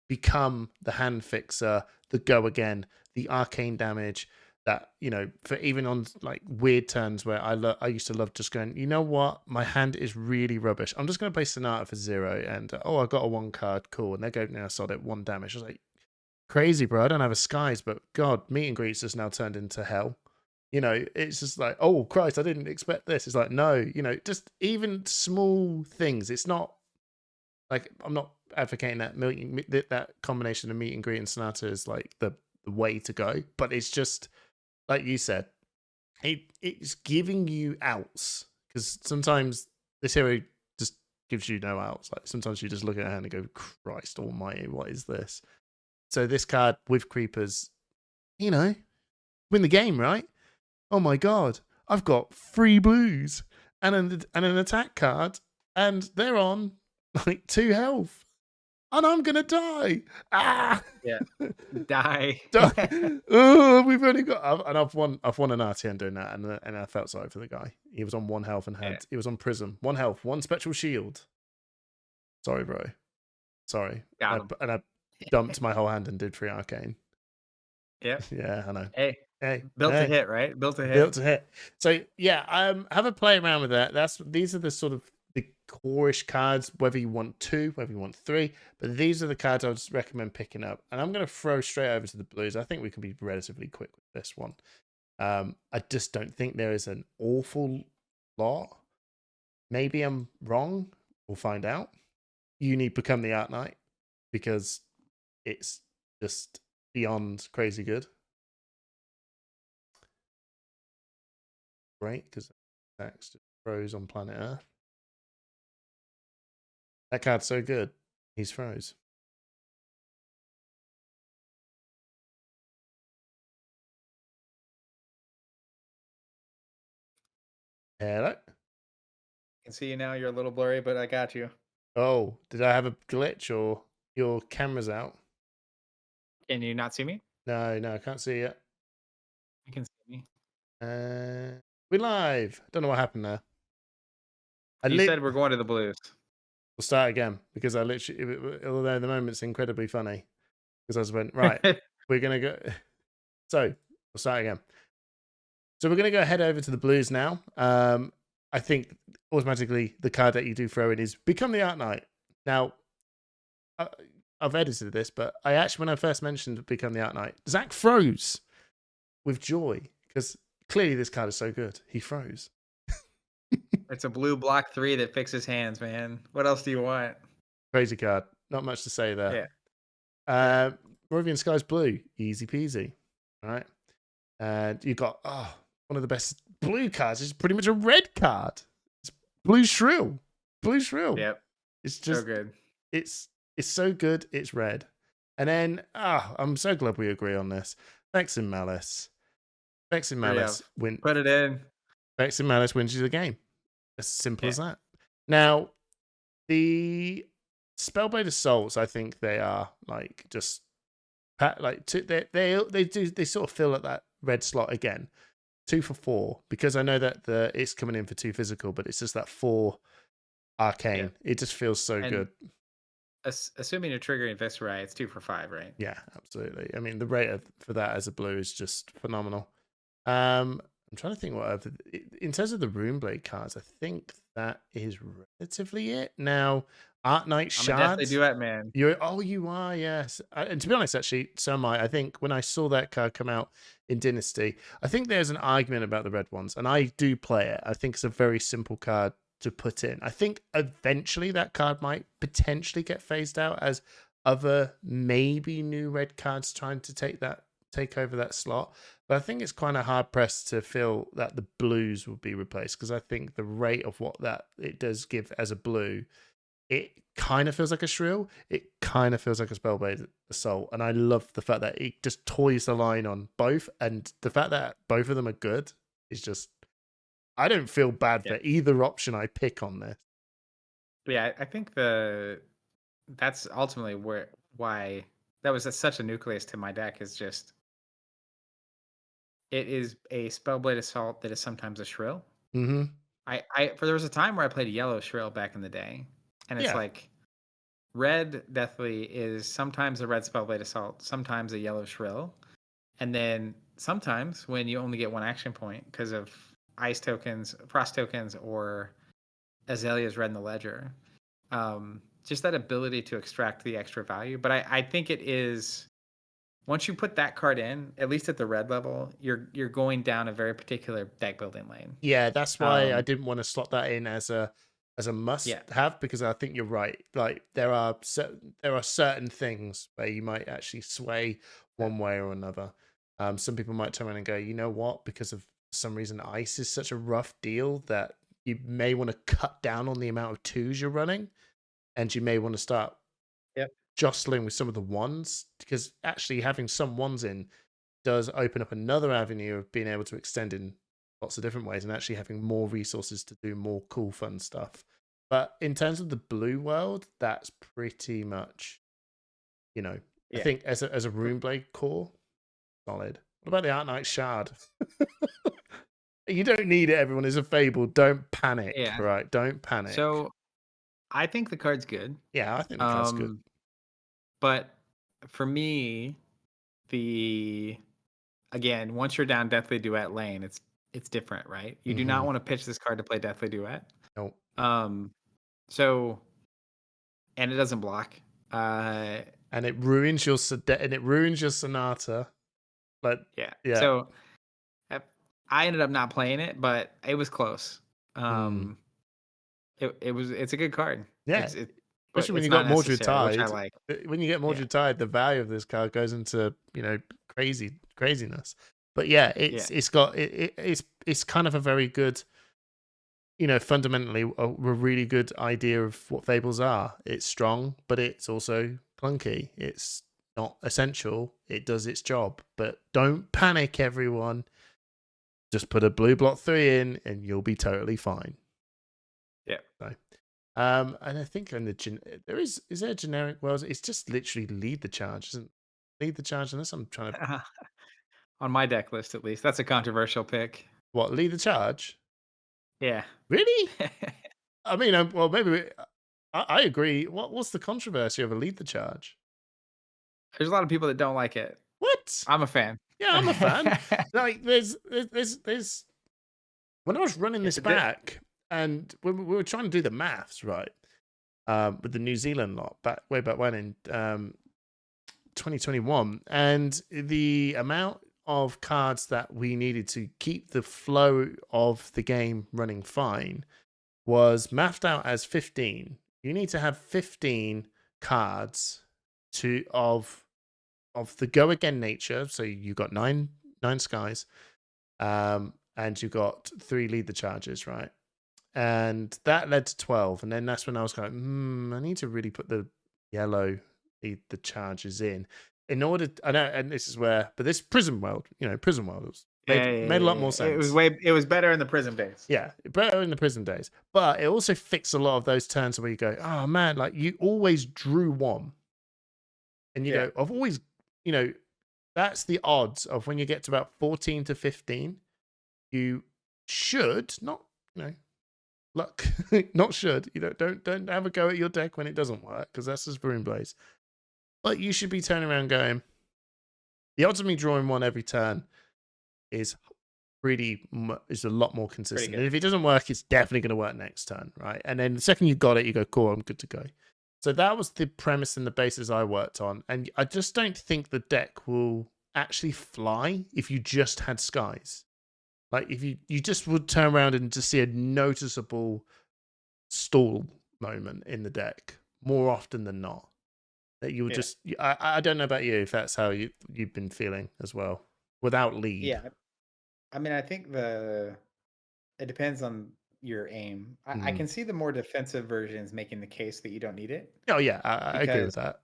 become the hand fixer, the go again, the arcane damage, that, for even on like weird turns where I used to love just going, you know what, my hand is really rubbish, I'm just going to play Sonata for 0, and I got a 1 card, cool, and they go, now I saw it 1 damage. I was like, crazy, bro, I don't have a skies, but god, meet and greets just now turned into hell. It's just like, oh Christ, I didn't expect this. It's like, no, just even small things. It's not like, I'm not advocating that combination of meet and greet and Sonata is like the way to go, but it's just like you said, it's giving you outs, because sometimes this hero just gives you no outs. Like sometimes you just look at her hand and go, Christ Almighty, what is this? So this card with creepers, win the game, right? Oh my god, I've got 3 blues and an attack card, and they're on like 2 health, and I'm gonna die. Ah, Yeah. Die. oh, we've only got, and I've won an RTN doing that, and I felt sorry for the guy. He was on 1 health and Yeah. he was on Prism, 1 health, 1 spectral shield. Sorry, bro. Sorry. Got him. And I dumped my whole hand and did 3 arcane. Yep. Yeah, I know. Hey, Hey, built to hey. hit, right? Built to hit. Built to hit. So yeah, have a play around with that. These are the sort of the core-ish cards, whether you want 2, whether you want 3, but these are the cards I would recommend picking up. And I'm going to throw straight over to the blues. I think we can be relatively quick with this one. I just don't think there is an awful lot. Maybe I'm wrong. We'll find out. You need Become the Art Knight, because it's just beyond crazy good. Great, because attacks just froze on planet Earth. That card's so good, he's froze. Hello? I can see you now. You're a little blurry, but I got you. Oh, did I have a glitch, or your camera's out? Can you not see me? No, I can't see it. You can see me. We're live. Don't know what happened there. You said we're going to the blues. We'll start again, because I literally, although the moment's incredibly funny, because I just went, right, we're going to go. So we'll start again. So we're going to go head over to the blues now. I think automatically the card that you do throw in is Become the Art Knight. Now, I've edited this, but when I first mentioned Become the Art Knight, Zach froze with joy, because clearly this card is so good. He froze. It's a blue block 3 that fixes hands, man. What else do you want? Crazy card. Not much to say there. Yeah. Moravian Sky's blue. Easy peasy. All right. And you've got, one of the best blue cards. It's pretty much a red card. It's Blue Shrill. Blue Shrill. Yep. It's just so good. It's so good. It's red. And then, I'm so glad we agree on this. Vex in Malice. Vex in Malice win. Put it in. Vex in Malice wins you the game. As simple as that. Now, the Spellblade Assaults, I think they are like just like they sort of fill at that red slot again. 2 for 4, because I know that it's coming in for 2 physical, but it's just that 4 arcane. Yeah. It just feels so good. Assuming you're triggering Viserai, it's 2 for 5, right? Yeah, absolutely. I mean, the rate for that as a blue is just phenomenal. I'm trying to think what other, in terms of the Runeblade cards, I think that is relatively it. Now, Art Knight Shards. I'm a Deathly Duet man. You are, yes. And to be honest, actually, so am I. I think when I saw that card come out in Dynasty, I think there's an argument about the red ones, and I do play it. I think it's a very simple card to put in. I think eventually that card might potentially get phased out as other maybe new red cards trying to take over that slot. But I think it's kind of hard pressed to feel that the blues will be replaced, because I think the rate of what that it does give as a blue, it kind of feels like a Shrill. It kind of feels like a Spellblade Assault. And I love the fact that it just toys the line on both. And the fact that both of them are good is just, I don't feel bad for either option I pick on this. Yeah, I think that's ultimately why that was such a nucleus to my deck, is just it is a Spellblade Assault that is sometimes a Shrill. Mm-hmm. There was a time where I played a yellow Shrill back in the day, and it's like red Deathly is sometimes a red Spellblade Assault, sometimes a yellow Shrill, and then sometimes when you only get one action point because of ice tokens, frost tokens, or Azalea's Red in the Ledger, just that ability to extract the extra value. But I think it is, once you put that card in, at least at the red level, you're going down a very particular deck building lane. Yeah, that's why I Um, didn't want to slot that in as a must yeah, have, because I think you're right. Like there are certain things where you might actually sway one way or another. Some people might turn around and go, you know what, because of some reason ice is such a rough deal that you may want to cut down on the amount of twos you're running, and you may want to start yep, jostling with some of the ones, because actually having some ones in does open up another avenue of being able to extend in lots of different ways and actually having more resources to do more cool, fun stuff. But in terms of the blue world, that's pretty much, I yeah, think as a Runeblade core, solid. What about the Art Knight Shard? You don't need it, everyone. It's a fable. Don't panic, yeah. right? Don't panic. So I think the card's good. Yeah, I think the card's good. Um, but for me, the again, once you're down Deathly Duet lane, it's different, right? You do not Hmm. want to pitch this card to play Deathly Duet. Nope. Um, so and it doesn't block. Uh, And it ruins your Sonata. But yeah. yeah. So uh, I ended up not playing it, but it was close. Mm. Um, it's a good card. Yeah. But Especially when it's you not got Mordred necessary, which I Tide. like. When you get Yeah, Mordred Tide, the value of this card goes into craziness. But yeah, yeah, it's got it's kind of a very good, fundamentally a really good idea of what fables are. It's strong, but it's also clunky. It's not essential. It does its job, but don't panic, everyone. Just put a blue block 3 in, and you'll be totally fine. yeah. So. And I think in there is there a generic world? It's just literally lead the charge, isn't lead the charge? Unless I'm trying to On my deck list, at least, that's a controversial pick. what lead the charge? Yeah. Really? I mean, well, maybe I agree. What's the controversy over lead the charge? There's a lot of people that don't like it. What? I'm a fan. Yeah, I'm a fan. Like, there's when I was running this The back, and when we were trying to do the maths, right, with the New Zealand lot way back when in 2021, and the amount of cards that we needed to keep the flow of the game running fine was mapped out as 15. You need to have 15 cards of the go again nature. So you got nine skies, and you got 3 lead the charges, right? And that led to 12. And then that's when I was like, I need to really put the yellow lead the charges in order. I know, and this is where, but this Prison World, Prison World Yeah, made a lot more it was sense. it was better in the prison days. Yeah, better in the prison days, but it also fixed a lot of those turns where you go, oh man, like you always drew one, and you Yeah. go, I've always, that's the odds of when you get to about 14 to 15, you should not, luck, not should, don't have a go at your deck when it doesn't work, because that's just Ruin Blaze. But you should be turning around going, the odds of me drawing one every turn is is a lot more consistent. And if it doesn't work, it's definitely going to work next turn, right? And then the second you got it, you go, cool, I'm good to go. So that was the premise and the basis I worked on. And I just don't think the deck will actually fly if you just had skies. Like if you just would turn around and just see a noticeable stall moment in the deck more often than not. That you would just, I don't know about you if that's how you've been feeling as well without lead. Yeah. I mean, I think it depends on your aim. I Mm. can see the more defensive versions making the case that you don't need it Oh yeah, I agree because with that.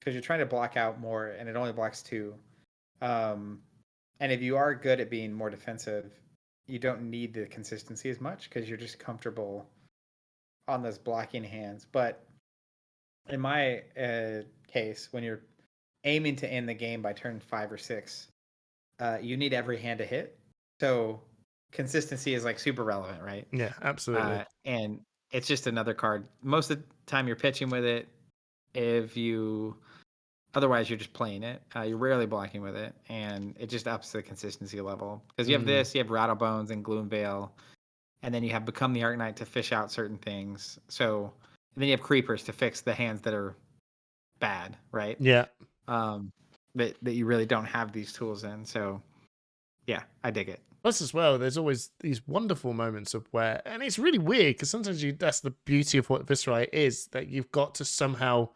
you're trying to block out more and it only blocks 2. Um, and if you are good at being more defensive, you don't need the consistency as much because you're just comfortable on those blocking hands. But in my case, when you're aiming to end the game by turn 5 or 6, you need every hand to hit. So consistency is like super relevant, right? Yeah, absolutely. And it's just another card. Most of the time you're pitching with it, if you Otherwise, you're just playing it. You're rarely blocking with it, and it just ups the consistency level. Because you have Mm, this, you have Rattlebones and Gloomvale, and then you have Become the Arknight to fish out certain things. So, and then you have Creepers to fix the hands that are bad, right? yeah. Um, that you really don't have these tools in. So, yeah, I dig it. Plus, as well, there's always these wonderful moments of where, and it's really weird because sometimes that's the beauty of what Viserai is, that you've got to somehow,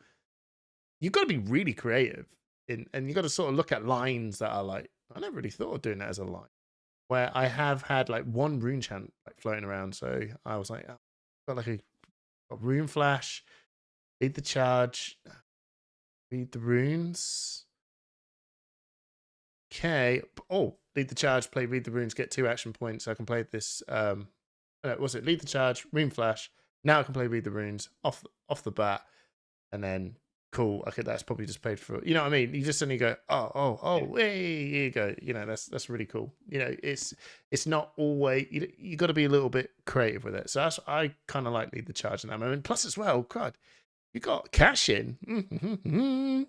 you've got to be really creative and you've got to sort of look at lines that are like, I never really thought of doing that as a line. Where I have had like one rune chant like floating around, so I was like, oh, got like a rune flash, lead the charge, read the runes. Okay. Oh, lead the charge, play read the runes, get 2 action points. I can play this. Was it lead the charge, rune flash? Now I can play read the runes off the bat, and then cool. Okay, that's probably just paid for. You know what I mean? You just suddenly go, Yeah. hey, here you go. You know, that's really cool. You know, it's not always you got to be a little bit creative with it. So that's I kind of like lead the charge in that moment. Plus as well, crud, you got cash in.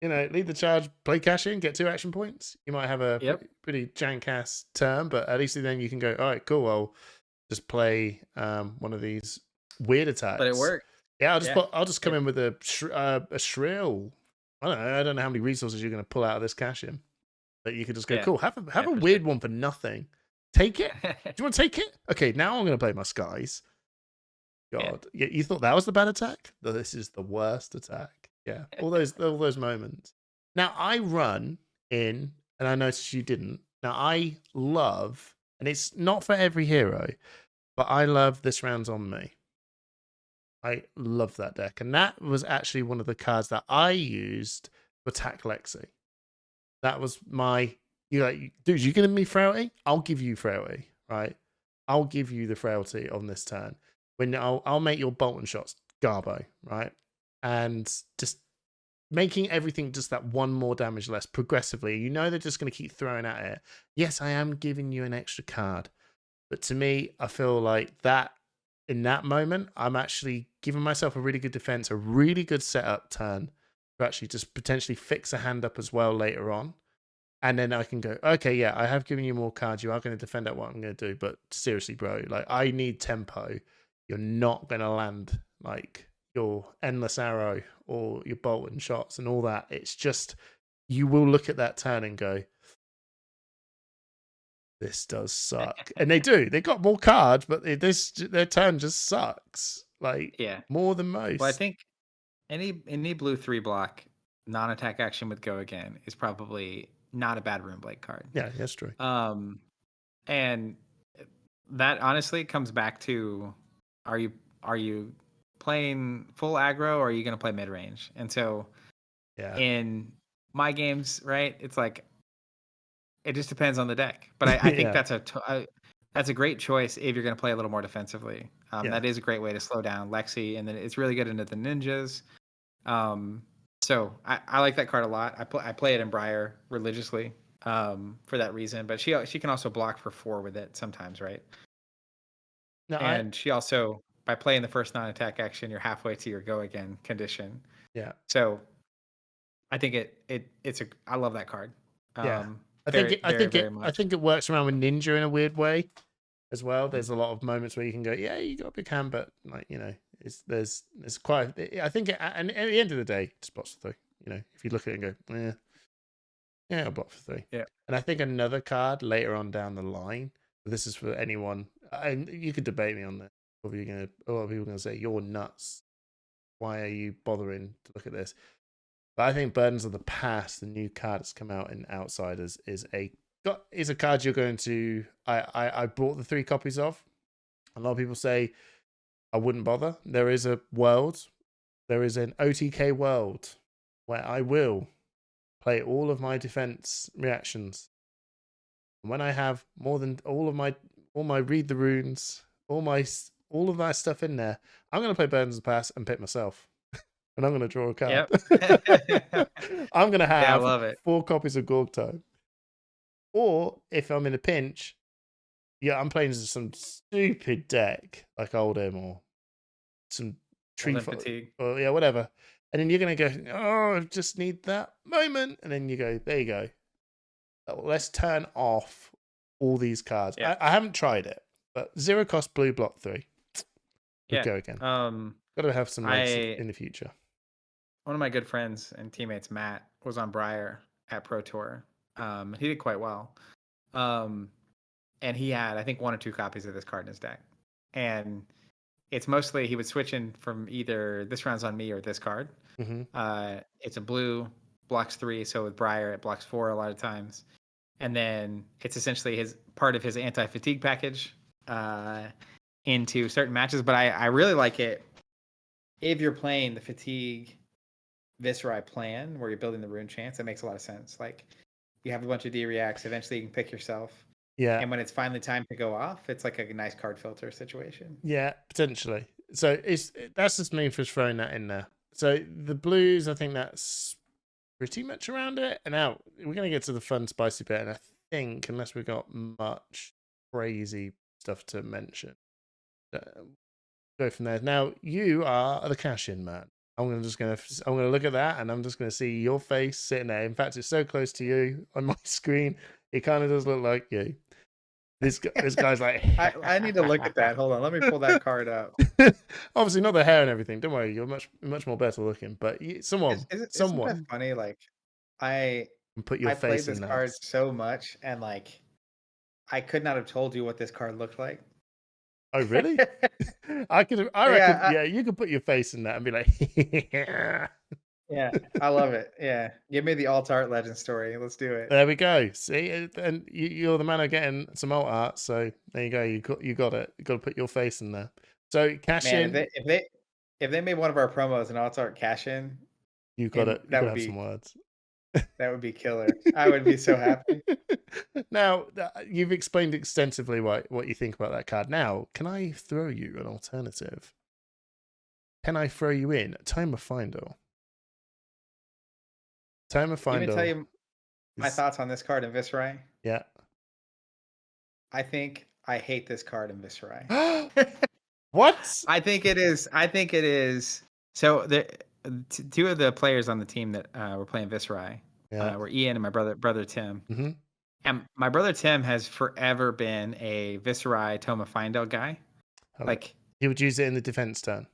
You know, lead the charge, play cash in, get 2 action points. You might have a Yep. pretty jank ass turn, but at least then you can go, all right, cool. I'll just play one of these weird But it attacks. worked. Yeah, Yeah. I'll just come in with a shrill. I don't know how many resources you're going to pull out of this cash in, but you could just go, Yeah. cool. Have Yeah, a for sure. weird one for nothing. Take it. Do you want to take it? Okay, now I'm going to play my skies. Yeah. God, you thought that was the bad attack? No, this is the worst attack. Yeah, all those moments. Now I run in, and I noticed you didn't. Now I love, and it's not for every hero, but I love This Round's on Me. I love that deck, and that was actually one of the cards that I used to attack Lexi. That was my you like, dude. You giving me frailty? I'll give you frailty, right? I'll give you the frailty on this turn. When I'll make your bolt and shots garbo, right? And just making everything just that one more damage less progressively. You know they're just going to keep throwing at it. Yes, I am giving you an extra card, but to me, I feel like that in that moment, I'm actually giving myself a really good defense, a really good setup turn to actually just potentially fix a hand up as well later on. And then I can go, okay, yeah, I have given you more cards. You are going to defend at what I'm going to do. But seriously, bro, like I need tempo. You're not going to land like your endless arrow or your bolt and shots and all that. It's just, you will look at that turn and go, this does suck. And they do. They got more cards, but their turn just sucks. Like Yeah. more than Well, I most. think any blue 3 block non-attack action with Go Again is probably not a bad Runeblade card. Yeah, that's true. Um, and that honestly comes back to are you are you playing full aggro or are you going to play mid range? And so Yeah. in my games, right, it's like it just depends on the deck. But I think Yeah. that's a great choice if you're going to play a little more defensively. Yeah. That is a great way to slow down Lexi, and then it's really good into the ninjas. So I like that card a lot. I play it in Briar religiously for that reason. But she can also block for 4 with it sometimes, right? No, And she also by playing the first non-attack action, you're halfway to your go again condition. yeah. So I think it's a I love that card. Yeah. Very very very I much. think it works around with Ninja in a weird way as well. There's a lot of moments where you can go, yeah, you got a big hand, but like, you know, there's quite I think and at the end of the day, it just blocks for 3. You know, if you look at it and go, yeah, I'll block for 3. Yeah. And I think another card later on down the line, this is for anyone, and you could debate me on this. A lot of people are gonna say, you're nuts. Why are you bothering to look at this? But I think Burdens of the Past, the new card that's come out in Outsiders, is a card you're going to. I bought the 3 copies of. A lot of people say I wouldn't bother. There is a world. There is an OTK world where I will play all of my defense reactions. And when I have more than all my read the runes, all of that stuff in there, I'm going to play Burdens of the Past and pick myself. And I'm going to draw a card. Yep. I'm going to Yeah, I have love it. 4 copies of Gorg Time. Or if I'm in a pinch, yeah, I'm playing some stupid deck like Oldham or some tree Golden fatigue. or yeah, whatever. And then you're going to go, oh, I just need that moment. And then you go, there you go. Let's turn off all these cards. Yeah. I haven't tried it, but zero cost blue block 3. We Yeah. go again. Got to have some legs in the future. One of my good friends and teammates, Matt, was on Briar at Pro Tour. He did quite well. And he had, I think, 1 or 2 copies of this card in his deck. And it's mostly he would switch in from either this round's on me or this card. It's a blue, blocks 3, so with Briar it blocks 4 a lot of times. And then it's essentially his part of his anti-fatigue package into certain matches. But I really like it if you're playing the fatigue Viserai plan where you're building the rune chance. That makes a lot of sense. Like you have a bunch of D reacts, eventually you can pick yourself. Yeah. And when it's finally time to go off, it's like a nice card filter situation. Yeah, potentially. So that's just me for throwing that in there. So the blues, I think that's pretty much around it. And now we're going to get to the fun, spicy bit. And I think, unless we've got much crazy stuff to mention, go from there. Now you are the cash-in man. I'm gonna look at that, and I'm just gonna see your face sitting there. In fact, it's so close to you on my screen, it kind of does look like you. This guy's like, I need to look at that. Hold on, let me pull that card up. Obviously, not the hair and everything. Don't worry, you're much more better looking. But someone, Isn't that funny? Like I put your played face in this that. card so much, and like I could not have told you what this card looked like. Oh really? I reckon. Yeah, you could put your face in that and be like, yeah, I love it. Yeah, give me the alt art legend story. Let's do it. There we go. See, and you're the man of getting some alt art. So there you go. You got it. You got to put your face in there. So cash in. If they made one of our promos an alt art cash in, you got it. You got to have some words. That would be killer. I would be so happy. Now, you've explained extensively what you think about that card. Now, can I throw you an alternative? Can I throw you in Time of Finder? Time of Finder. Let me tell you my thoughts on this card in Viserai. Yeah. I think I hate this card in Viserai. What? I think it is. So the 2 of the players on the team that were playing Viserai were Ian and my brother Tim. Mm-hmm. And my brother Tim has forever been a Viserai Toma Findel guy. Like he would use it in the defense turn.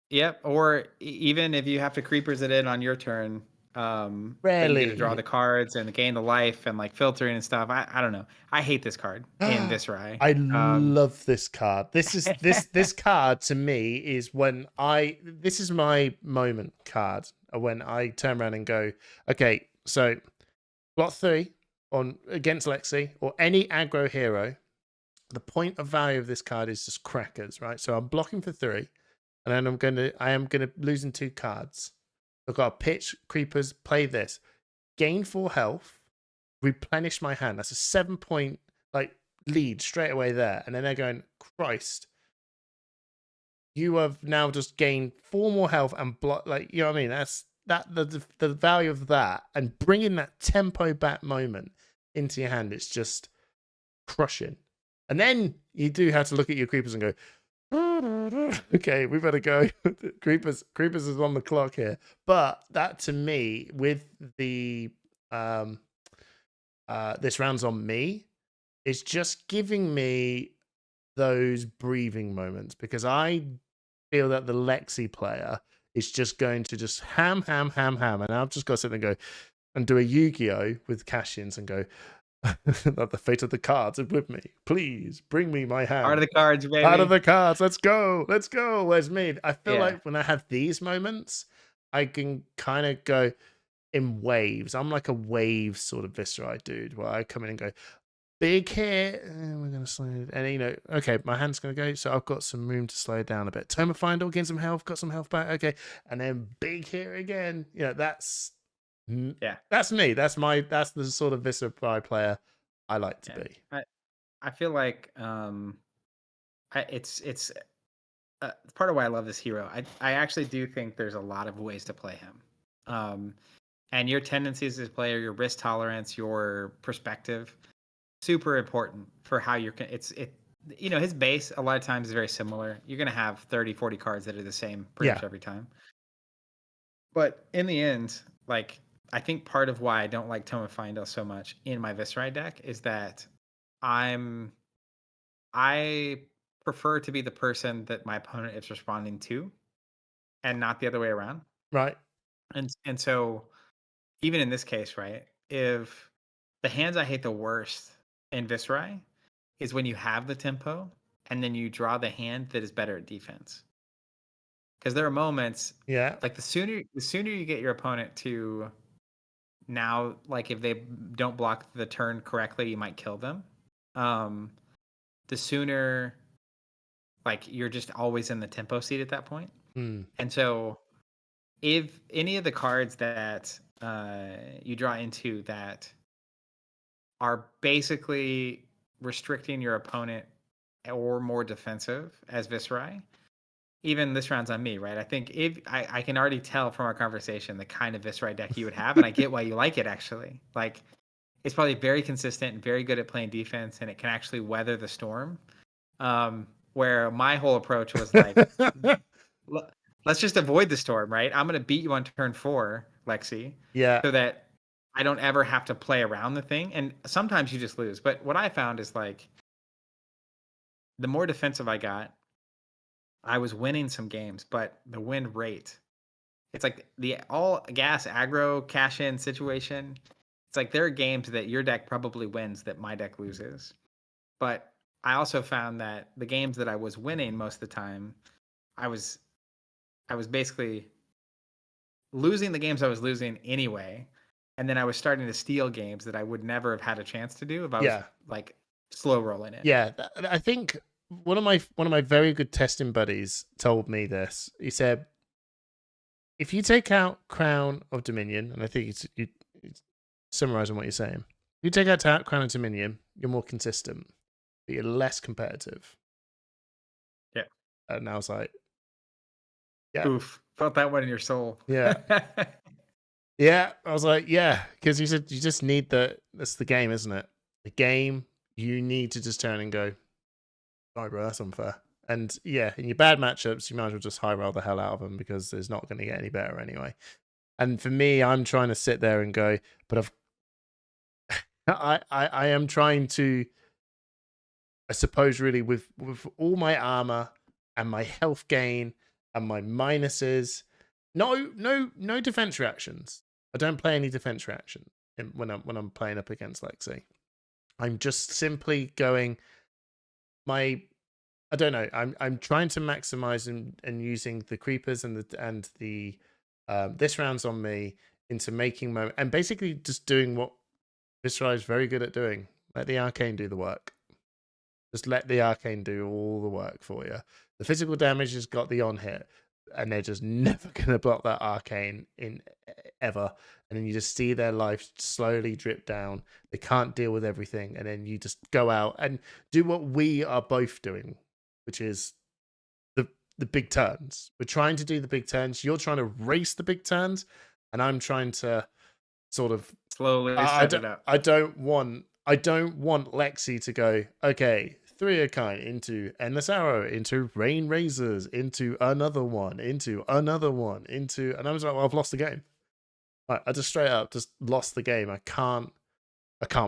Yep, or even if you have to creepers it in on your turn, rarely you get to draw the cards and gain the life and like filtering and stuff. I don't know. I hate this card in Viserai. I love this card. This card to me is this is my moment card when I turn around and go, okay, so block 3 against Lexi or any aggro hero. The point of value of this card is just crackers, right? So I'm blocking for 3, and then I am gonna losing 2 cards. I've got to pitch creepers, play this, gain 4 health, replenish my hand. That's a 7-point lead straight away there. And then they're going, Christ, you have now just gained 4 more health and block. You know what I mean? That's the value of that, and bringing that tempo back moment into your hand. It's just crushing. And then you do have to look at your creepers and go, okay, we better go. Creepers is on the clock here. But that to me, with the this round's on me, is just giving me those breathing moments, because I feel that the Lexi player is just going to just ham, and I've just got to sit there and go and do a Yu-Gi-Oh with cash-ins and go, the fate of the cards is with me. Please bring me my hand. Out of the cards, baby. Out of the cards. Let's go. Where's me? I feel like when I have these moments, I can kind of go in waves. I'm like a wave sort of Viserai dude, where I come in and go, big hit, and we're going to slow it. And, okay, my hand's going to go, so I've got some room to slow down a bit. Tome of Finder, gain some health, got some health back. Okay, and then big hit again. That's me. That's the sort of Viserai player I like to be. I feel like it's part of why I love this hero. I actually do think there's a lot of ways to play him. And your tendencies as a player, your risk tolerance, your perspective, super important for how you're his base a lot of times is very similar. You're going to have 30-40 cards that are the same pretty much every time. But in the end, like I think part of why I don't like Tome of Findel so much in my Viserai deck is that I'm I prefer to be the person that my opponent is responding to and not the other way around. Right. And so even in this case, right? If the hands I hate the worst in Viserai is when you have the tempo and then you draw the hand that is better at defense. Because there are moments Yeah. like the sooner you get your opponent to now, like if they don't block the turn correctly, you might kill them. Um, the sooner like you're just always in the tempo seat at that point. Mm. And so if any of the cards that you draw into that are basically restricting your opponent or more defensive as Viserai, even this round's on me, right? I think if I can already tell from our conversation the kind of Viserai deck you would have, and I get why you like it actually. Like it's probably very consistent and very good at playing defense, and it can actually weather the storm. Where my whole approach was like, let's just avoid the storm, right? I'm gonna beat you on turn 4, Lexi, Yeah. so that I don't ever have to play around the thing. And sometimes you just lose. But what I found is like the more defensive I got, I was winning some games, but the win rate, it's like the all gas aggro cash in situation. It's like there are games that your deck probably wins that my deck loses. But I also found that the games that I was winning most of the time, I was I was basically losing the games I was losing anyway. And then I was starting to steal games that I would never have had a chance to do if I was Yeah. like slow rolling it. Yeah. I think one of my very good testing buddies told me this. He said, if you take out Crown of Dominion, and I think it's summarizing what you're saying. If you take out Crown of Dominion, you're more consistent, but you're less competitive. Yeah. And I was like, yeah, Oof. Felt that one in your soul. yeah, yeah. I was like, yeah, because you said you just need that's the game, isn't it? The game, you need to just turn and go, sorry, bro, that's unfair. And yeah, in your bad matchups, you might as well just high roll the hell out of them because it's not going to get any better anyway. And for me, I'm trying to sit there and go, but I am trying to, I suppose, really with all my armor and my health gain and my minuses, no defense reactions. I don't play any defense reaction when I'm playing up against Lexi. I'm just simply going my. I don't know. I'm trying to maximize and using the creepers and the this round's on me into making moment and basically just doing what Viserai is very good at doing. Let the arcane do the work. Just let the arcane do all the work for you. The physical damage has got the on hit, and they're just never going to block that arcane in ever. And then you just see their life slowly drip down. They can't deal with everything, and then you just go out and do what we are both doing, which is the big turns. We're trying to do the big turns. You're trying to race the big turns, and I'm trying to sort of Slowly I set it don't up. I don't want Lexi to go, okay, 3 of kind into Endless Arrow, into Rain Razors, into another one, into another one, into and I was like, well, I've lost the game. I just straight up just lost the game. I can't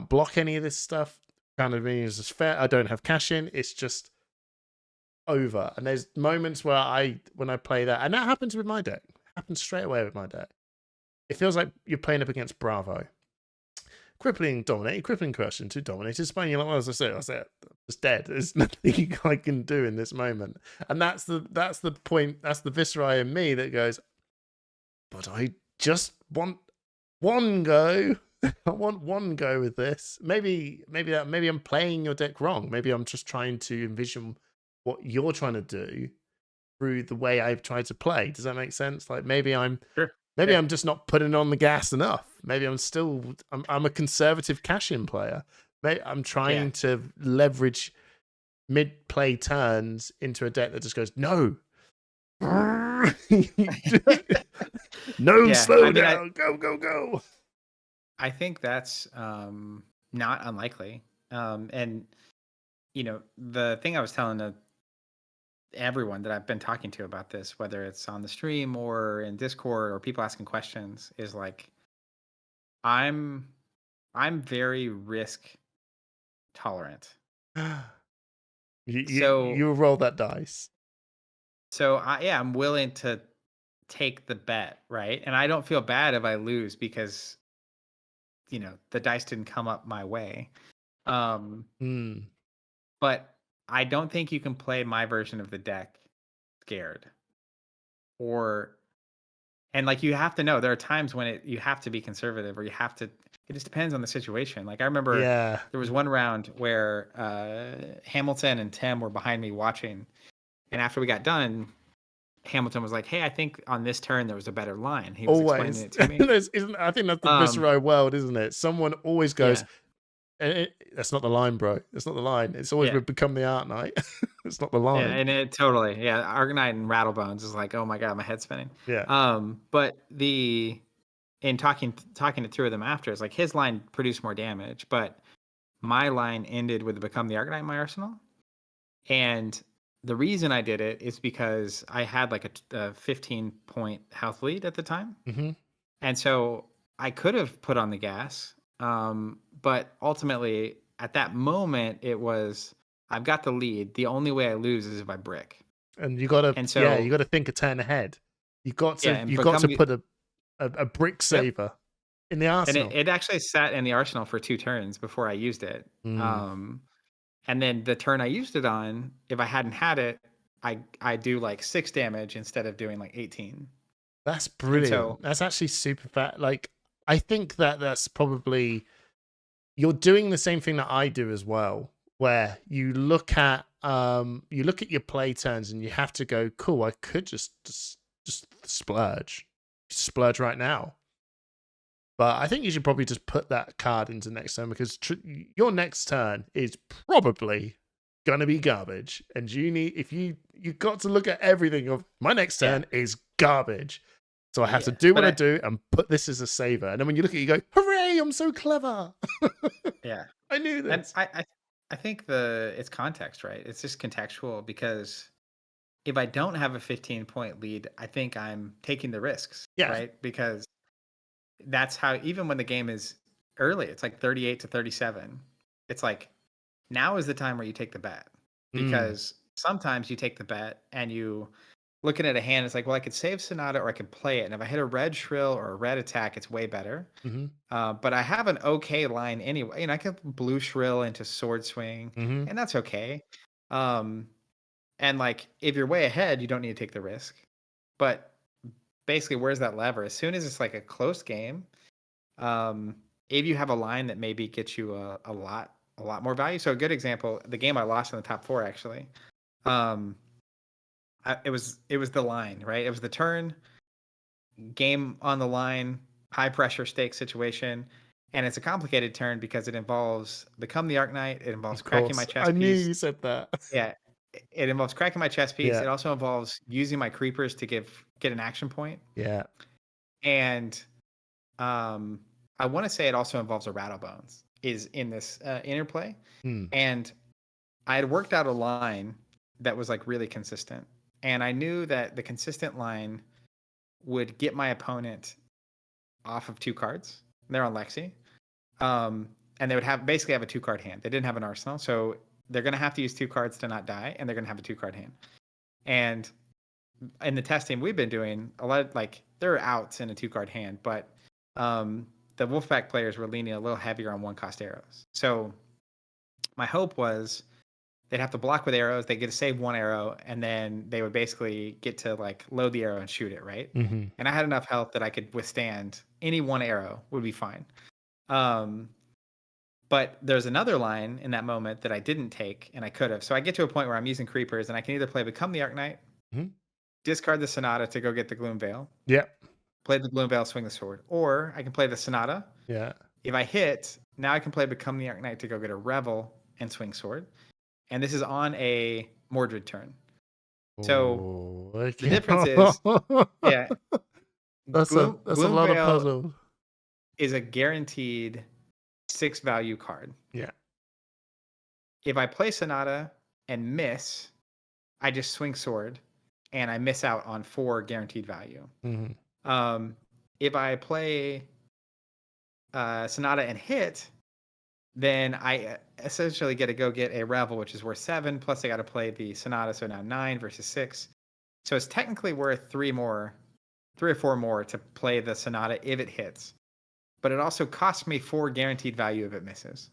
block any of this stuff. Kind of means it's fair. I don't have cash in. It's just over. And there's moments where when I play that, and that happens with my deck. It happens straight away with my deck. It feels like you're playing up against Bravo. Crippling dominate, crippling crush into dominated Spain. You're like, well, as I said, I'm just dead. There's nothing I can do in this moment. And that's the point, that's the Viserai in me that goes, but I just want one go. I want one go with this. Maybe I'm playing your deck wrong. Maybe I'm just trying to envision what you're trying to do through the way I've tried to play. Does that make sense? Like maybe I'm Sure. Maybe Yeah. I'm just not putting on the gas enough. Maybe I'm a conservative cash-in player. Maybe I'm trying to leverage mid-play turns into a deck that just goes, no. No, Yeah, slow I mean, down. Go. I think that's not unlikely. And you know, the thing I was telling everyone that I've been talking to about this, whether it's on the stream or in Discord or people asking questions, is like I'm I'm very risk tolerant. So You roll that dice. I'm willing to take the bet, right? And I don't feel bad if I lose because, the dice didn't come up my way. Um, Mm. but I don't think you can play my version of the deck scared. Or and like you have to know there are times when you have to be conservative or you have to it just depends on the situation. Like I remember Yeah. there was one round where Hamilton and Tim were behind me watching, and after we got done, Hamilton was like, "Hey, I think on this turn there was a better line." He was explaining Always. it to me. I think that's the Um, Viserai world, isn't it? Someone always goes, yeah, That's not the line, bro. That's not the line. It's always yeah, would become the art knight. It's not the yeah, line." and it totally, yeah. Argonite and Rattlebones is like, oh my god, my head's spinning. Yeah. But in talking to two of them after, it's like his line produced more damage, but my line ended with Become the Argonite in my arsenal. And the reason I did it is because I had like a 15-point health lead at the time. Hmm. And so I could have put on the gas. But ultimately, at that moment, it was I've got the lead. The only way I lose is if I brick. And you And you so, gotta think a turn ahead. yeah, and You got Become to the. put a brick Yep. saver in the And it, arsenal. it actually sat in the arsenal for 2 turns before I used it. Mm, And then the turn I used it on, if I hadn't had it, I do like 6 damage instead of doing like 18. that's And so brilliant. That's actually super fat. Like, I think that's probably you're doing the same thing that I do as well, where you look at your play turns and you have to go, cool, I could just splurge right now. But I think you should probably just put that card into next turn because your next turn is probably gonna be garbage, and you got to look at everything of my next yeah, turn is garbage, so I have to yeah. do But what I do and put this as a saver. And then when you look at it, you go, "Hooray! I'm so clever! yeah. I knew And this." I think it's context, right? It's just contextual because if I don't have a 15-point lead, I think I'm taking the risks, Yeah. right? Because that's how even when the game is early, it's like 38 to 37. It's like now is the time where you take the bet Mm, because sometimes you take the bet and you looking at a hand, it's like, well, I could save Sonata or I could play it. And if I hit a red shrill or a red attack, it's way better. mm-hmm, But I have an okay line anyway. And I could blue shrill into sword swing, mm-hmm. and that's okay. Um, and like if you're way ahead, you don't need to take the risk. But basically, where's that lever? As soon as it's like a close game, um, if you have a line that maybe gets you a lot more value. So a good example, the game I lost in the top four actually. Um, it was the line, right? It was the turn, game on the line, high pressure stake situation, and it's a complicated turn because it involves Become the Arknight, it involves Of cracking my course, chess I knew piece. you said that. Yeah, it involves cracking my chess piece. Yeah, It also involves using my creepers to get an action point, yeah. and um, I want to say it also involves a Rattlebones is in this interplay, Hmm. and I had worked out a line that was like really consistent, and I knew that the consistent line would get my opponent off of 2 cards. They're on Lexi. Um, and they would basically have a 2-card hand. They didn't have an arsenal, so they're going to have to use 2 cards to not die, and they're going to have a 2-card hand. And in the testing we've been doing, a lot of, like there are outs in a 2-card hand, but the Wolfpack players were leaning a little heavier on 1-cost arrows. So my hope was they'd have to block with arrows. They get to save 1 arrow, and then they would basically get to like load the arrow and shoot it, right? Mm-hmm. And I had enough health that I could withstand any 1 arrow would be fine. Um, but there's another line in that moment that I didn't take, and I could have. So I get to a point where I'm using creepers, and I can either play Become the Arknight, Mm-hmm. discard the Sonata to go get the Gloom Veil, Yeah, play the Gloom Veil, swing the sword, or I can play the Sonata. yeah. If I hit, now I can play Become the Arknight to go get a Revel and swing sword. And this is on a Mordred turn. So Oh, the okay. difference is, yeah, That's a Gloom lot of Veil puzzle. is a guaranteed 6 value card. Yeah. If I play Sonata and miss, I just swing sword, and I miss out on 4 guaranteed value. Mhm. If I play Sonata and hit, then I essentially get to go get a Revel, which is worth 7. Plus, I got to play the Sonata, so now 9 versus 6. So it's technically worth 3 or 4 more to play the Sonata if it hits. But it also costs me 4 guaranteed value if it misses.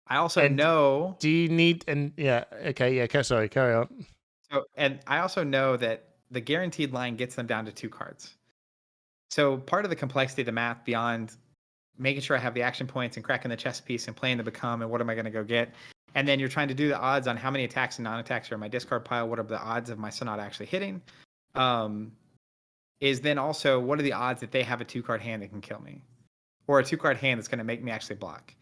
I also And know. do you need? And yeah, okay, yeah. Sorry, carry on. So, and I also know that the guaranteed line gets them down to 2 cards. So part of the complexity of the math beyond making sure I have the action points and cracking the chess piece and playing the become and what am I going to go get, and then you're trying to do the odds on how many attacks and non-attacks are in my discard pile. What are the odds of my Sonata actually hitting? Is then also what are the odds that they have a 2-card hand that can kill me, or a 2-card hand that's going to make me actually block?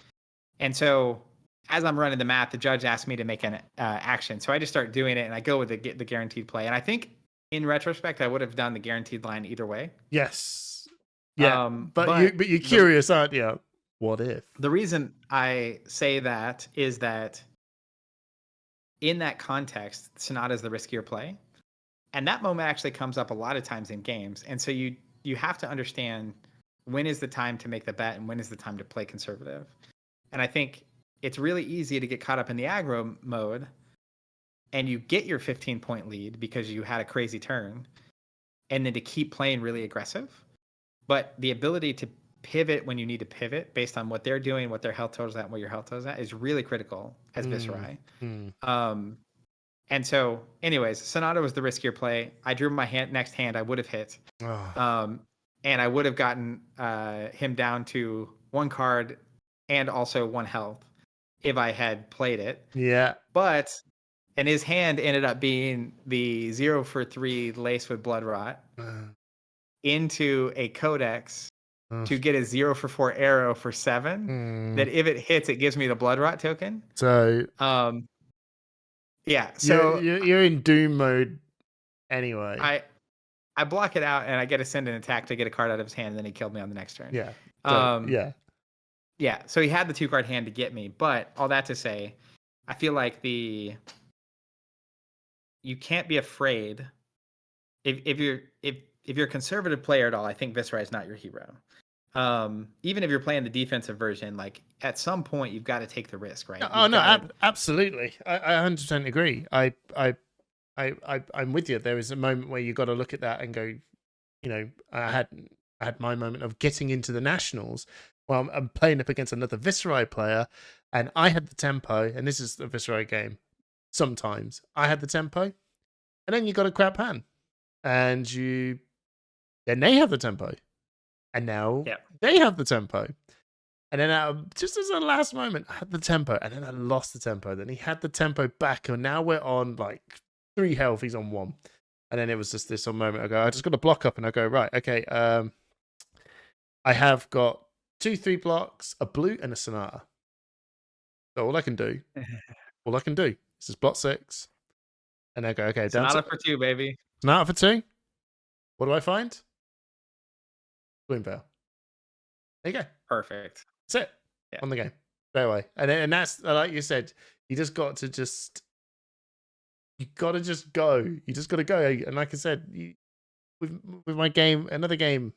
And so as I'm running the math, the judge asked me to make an action, so I just start doing it and I go with the guaranteed play. And I think in retrospect, I would have done the guaranteed line either way. Yes. Yeah, but But you're the curious, aren't you? What if? the reason I say that is that in that context, Sonata is the riskier play. And that moment actually comes up a lot of times in games. And so you have to understand when is the time to make the bet and when is the time to play conservative. And I think it's really easy to get caught up in the aggro mode and you get your 15-point lead because you had a crazy turn and then to keep playing really aggressive. But the ability to pivot when you need to pivot based on what they're doing, what their health totals at, and what your health totals at is really critical as Viserai. And so, anyways, Sonata was the riskier play. I drew my next hand. I would have hit, and I would have gotten him down to 1 card and also 1 health if I had played it. Yeah. And his hand ended up being the 0 for 3 lace with blood rot into a codex to get a 0 for 4 arrow for 7. That if it hits, it gives me the blood rot token. So yeah, so you're in doom mode anyway. I block it out and I get to send an attack to get a card out of his hand, and then he killed me on the next turn. Yeah. So, yeah. So he had the 2-card hand to get me, but all that to say, I feel like you can't be afraid if you're a conservative player at all. I think Viserai is not your hero. Even if you're playing the defensive version, like at some point you've got to take the risk, right? Absolutely. I 100% agree. I'm with you. There is a moment where you got to look at that and go, I had my moment of getting into the nationals. Well, I'm playing up against another Viserai player, and I had the tempo. And this is a Viserai game. Sometimes I had the tempo, and then you got a crap hand, and then they have the tempo, and now they have the tempo. And then just as a last moment, I had the tempo, and then I lost the tempo. Then he had the tempo back, and now we're on like 3 health. He's on 1. And then it was just this moment. I go, I just got to block up, and I go, right, okay. I have got 2-3 blocks, a blue, and a Sonata. So all I can do is just block 6. And I go, okay, Sonata for 2, baby. Sonata for 2. What do I find? Bloom Veil. There you go. Perfect. That's it. On the game. Straight away. And that's, like you said, you just got to you got to just go. You just got to go. And like I said, with my game, another game,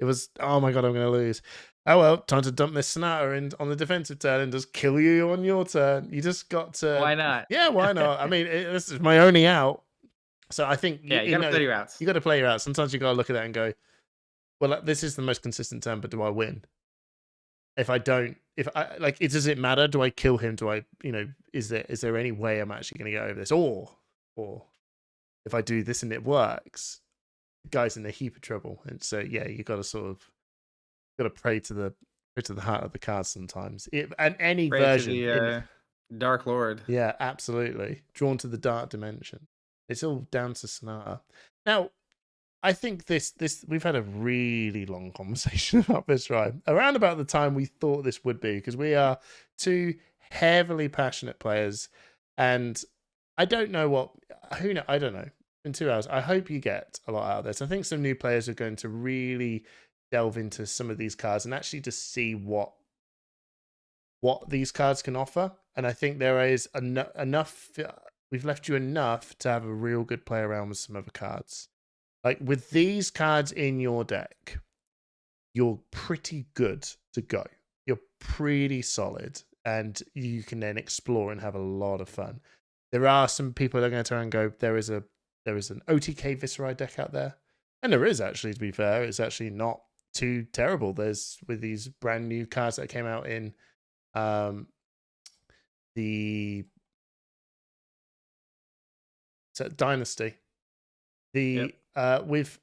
it was, oh my God, I'm going to lose. Oh, well, time to dump this Sonata in on the defensive turn and just kill you on your turn. You just got to. Why not? Yeah, why not? I mean, this is my only out. So I think, you got to play your outs. You got to play your outs. Sometimes you got to look at that and go, well, this is the most consistent turn, but do I win? If I don't, does it matter? Do I kill him? Do I, is there any way I'm actually going to get over this? Or if I do this and it works, the guy's in a heap of trouble. And so, yeah, you got to pray to the heart of the cards sometimes. And any pray version. To the Dark Lord. Yeah, absolutely. Drawn to the dark dimension. It's all down to Sonata. Now, I think we've had a really long conversation about this, right? Around about the time we thought this would be, because we are 2 heavily passionate players, and I don't know I don't know. In 2 hours, I hope you get a lot out of this. I think some new players are going to really delve into some of these cards and actually just see what these cards can offer. And I think there is enough we've left you enough to have a real good play around with some other cards. Like with these cards in your deck, you're pretty good to go. You're pretty solid, and you can then explore and have a lot of fun. There are some people that are going to try and go, there is an OTK Viserai deck out there. And there is actually, to be fair, it's actually not too terrible. There's with these brand new cards that came out in the Dynasty. The with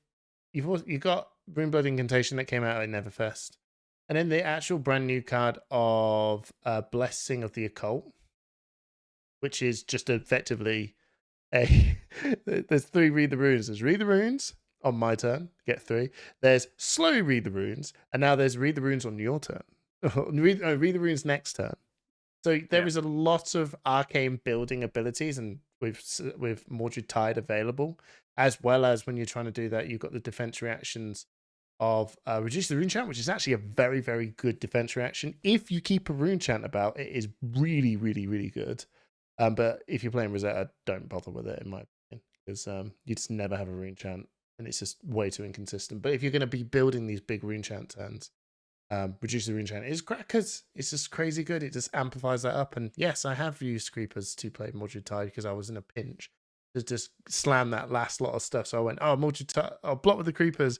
you've got Runeblood Incantation that came out at Neverfest, and then the actual brand new card of Blessing of the Occult, which is just effectively a there's 3 read the runes. There's read the runes on my turn, get 3. There's slowly read the runes, and now there's read the runes on your turn. read the runes next turn. So there is a lot of arcane building abilities, and with Mordred Tide available, as well as when you're trying to do that, you've got the defense reactions of Reduce the Rune Chant, which is actually a very, very good defense reaction. If you keep a Rune Chant about, it is really, really, really good. But if you're playing Rosetta, don't bother with it, in my opinion, because you just never have a Rune Chant, and it's just way too inconsistent. But if you're going to be building these big Rune Chant turns, Reduce the Rune Chant is crackers. It's just crazy good. It just amplifies that up. And yes, I have used Creepers to play Mordred Tide because I was in a pinch to just slam that last lot of stuff. So I went, oh, Mordred Tide, I'll block with the Creepers.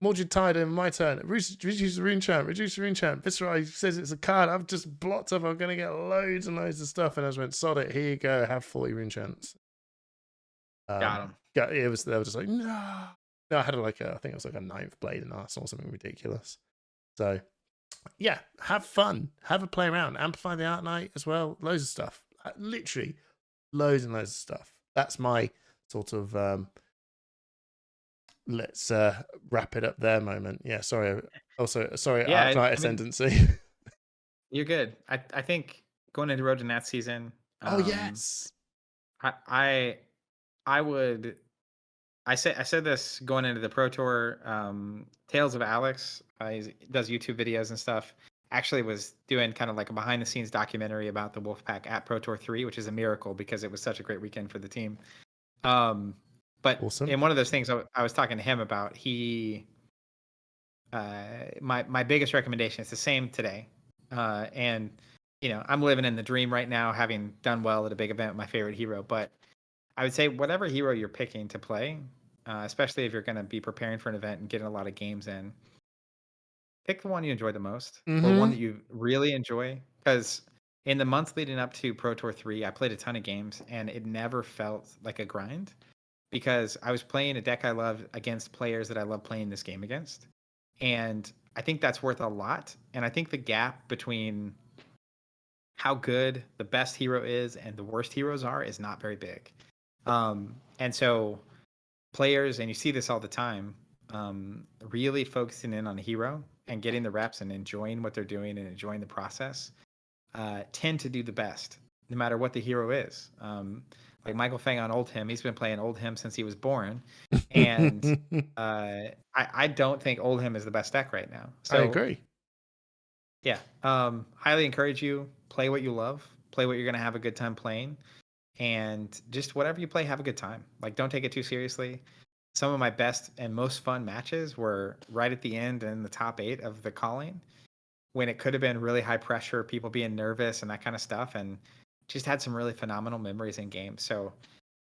Mordred Tide in my turn. Reduce the Rune Chant. Reduce the Rune Chant. Viserai says it's a card. I've just blocked up. I'm going to get loads and loads of stuff. And I just went, sod it. Here you go. Have 40 Rune Chants. Got him. Yeah, they were just like, no. No, I had I think it was like a 9th blade in Arsenal or something ridiculous. So, yeah, have fun. Have a play around. Amplify the Art Night as well. Loads of stuff. Literally, loads and loads of stuff. That's my sort of let's wrap it up there moment. Yeah, sorry. Also, sorry, Art Night Ascendancy. You're good. I think going into Road to Nats season. Oh yes. I said this going into the Pro Tour. Tales of Alex, he does YouTube videos and stuff. Actually, was doing kind of like a behind the scenes documentary about the Wolfpack at Pro Tour 3, which is a miracle because it was such a great weekend for the team. But awesome. in one of those things I was talking to him about, my biggest recommendation is the same today. And I'm living in the dream right now, having done well at a big event with my favorite hero. But I would say whatever hero you're picking to play, especially if you're going to be preparing for an event and getting a lot of games in, pick the one you enjoy the most, or one that you really enjoy. Because in the months leading up to Pro Tour 3, I played a ton of games, and it never felt like a grind because I was playing a deck I love against players that I love playing this game against. And I think that's worth a lot. And I think the gap between how good the best hero is and the worst heroes are is not very big. And so players, and you see this all the time, really focusing in on a hero and getting the reps and enjoying what they're doing and enjoying the process, tend to do the best, no matter what the hero is. Like Michael Fang on Oldhim, he's been playing Oldhim since he was born, and I don't think Oldhim is the best deck right now. So I agree. Yeah, highly encourage you, play what you love, play what you're gonna have a good time playing, and just whatever you play, have a good time. Like, don't take it too seriously. Some of my best and most fun matches were right at the end in the top 8 of the calling, when it could have been really high pressure, people being nervous and that kind of stuff, and just had some really phenomenal memories in games. So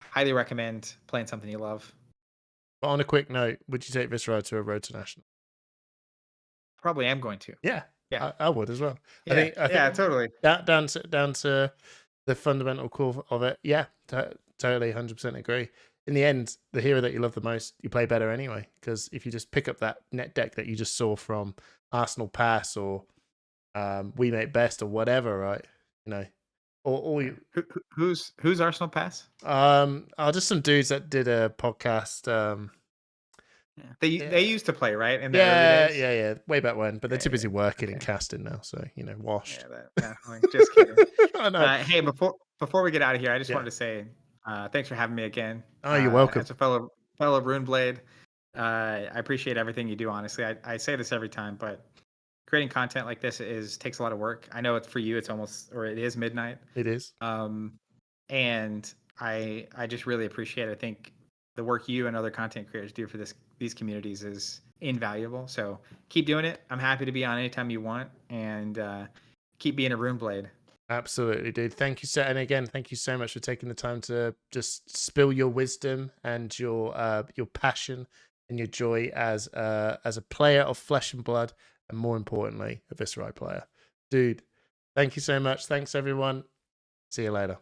highly recommend playing something you love. But on a quick note, would you take Viserai to a Road to National? Probably am going to. Yeah. I would as well. Yeah, I think totally. Down to the fundamental core of it. Yeah, totally, 100% agree. In the end, the hero that you love the most, you play better anyway. Because if you just pick up that net deck that you just saw from Arsenal Pass or We Make Best or whatever, right? Or you. Who's Arsenal Pass? Just some dudes that did a podcast. They used to play, right? In the early days? Yeah, way back when, but they're too busy working and casting now, so washed. Just kidding. I know. Hey, before we get out of here, I just wanted to say thanks for having me again. Oh, you're welcome. As a fellow Runeblade, I appreciate everything you do. Honestly, I say this every time, but creating content like this takes a lot of work. I know it's for you. It is midnight. It is. and I just really appreciate it. I think the work you and other content creators do for these communities is invaluable. So keep doing it. I'm happy to be on anytime you want, and keep being a Rune Blade. Absolutely, dude. Thank you so, and again, thank you so much for taking the time to just spill your wisdom and your passion and your joy as a player of flesh and blood, and more importantly, a Viserai player, dude. Thank you so much. Thanks everyone. See you later.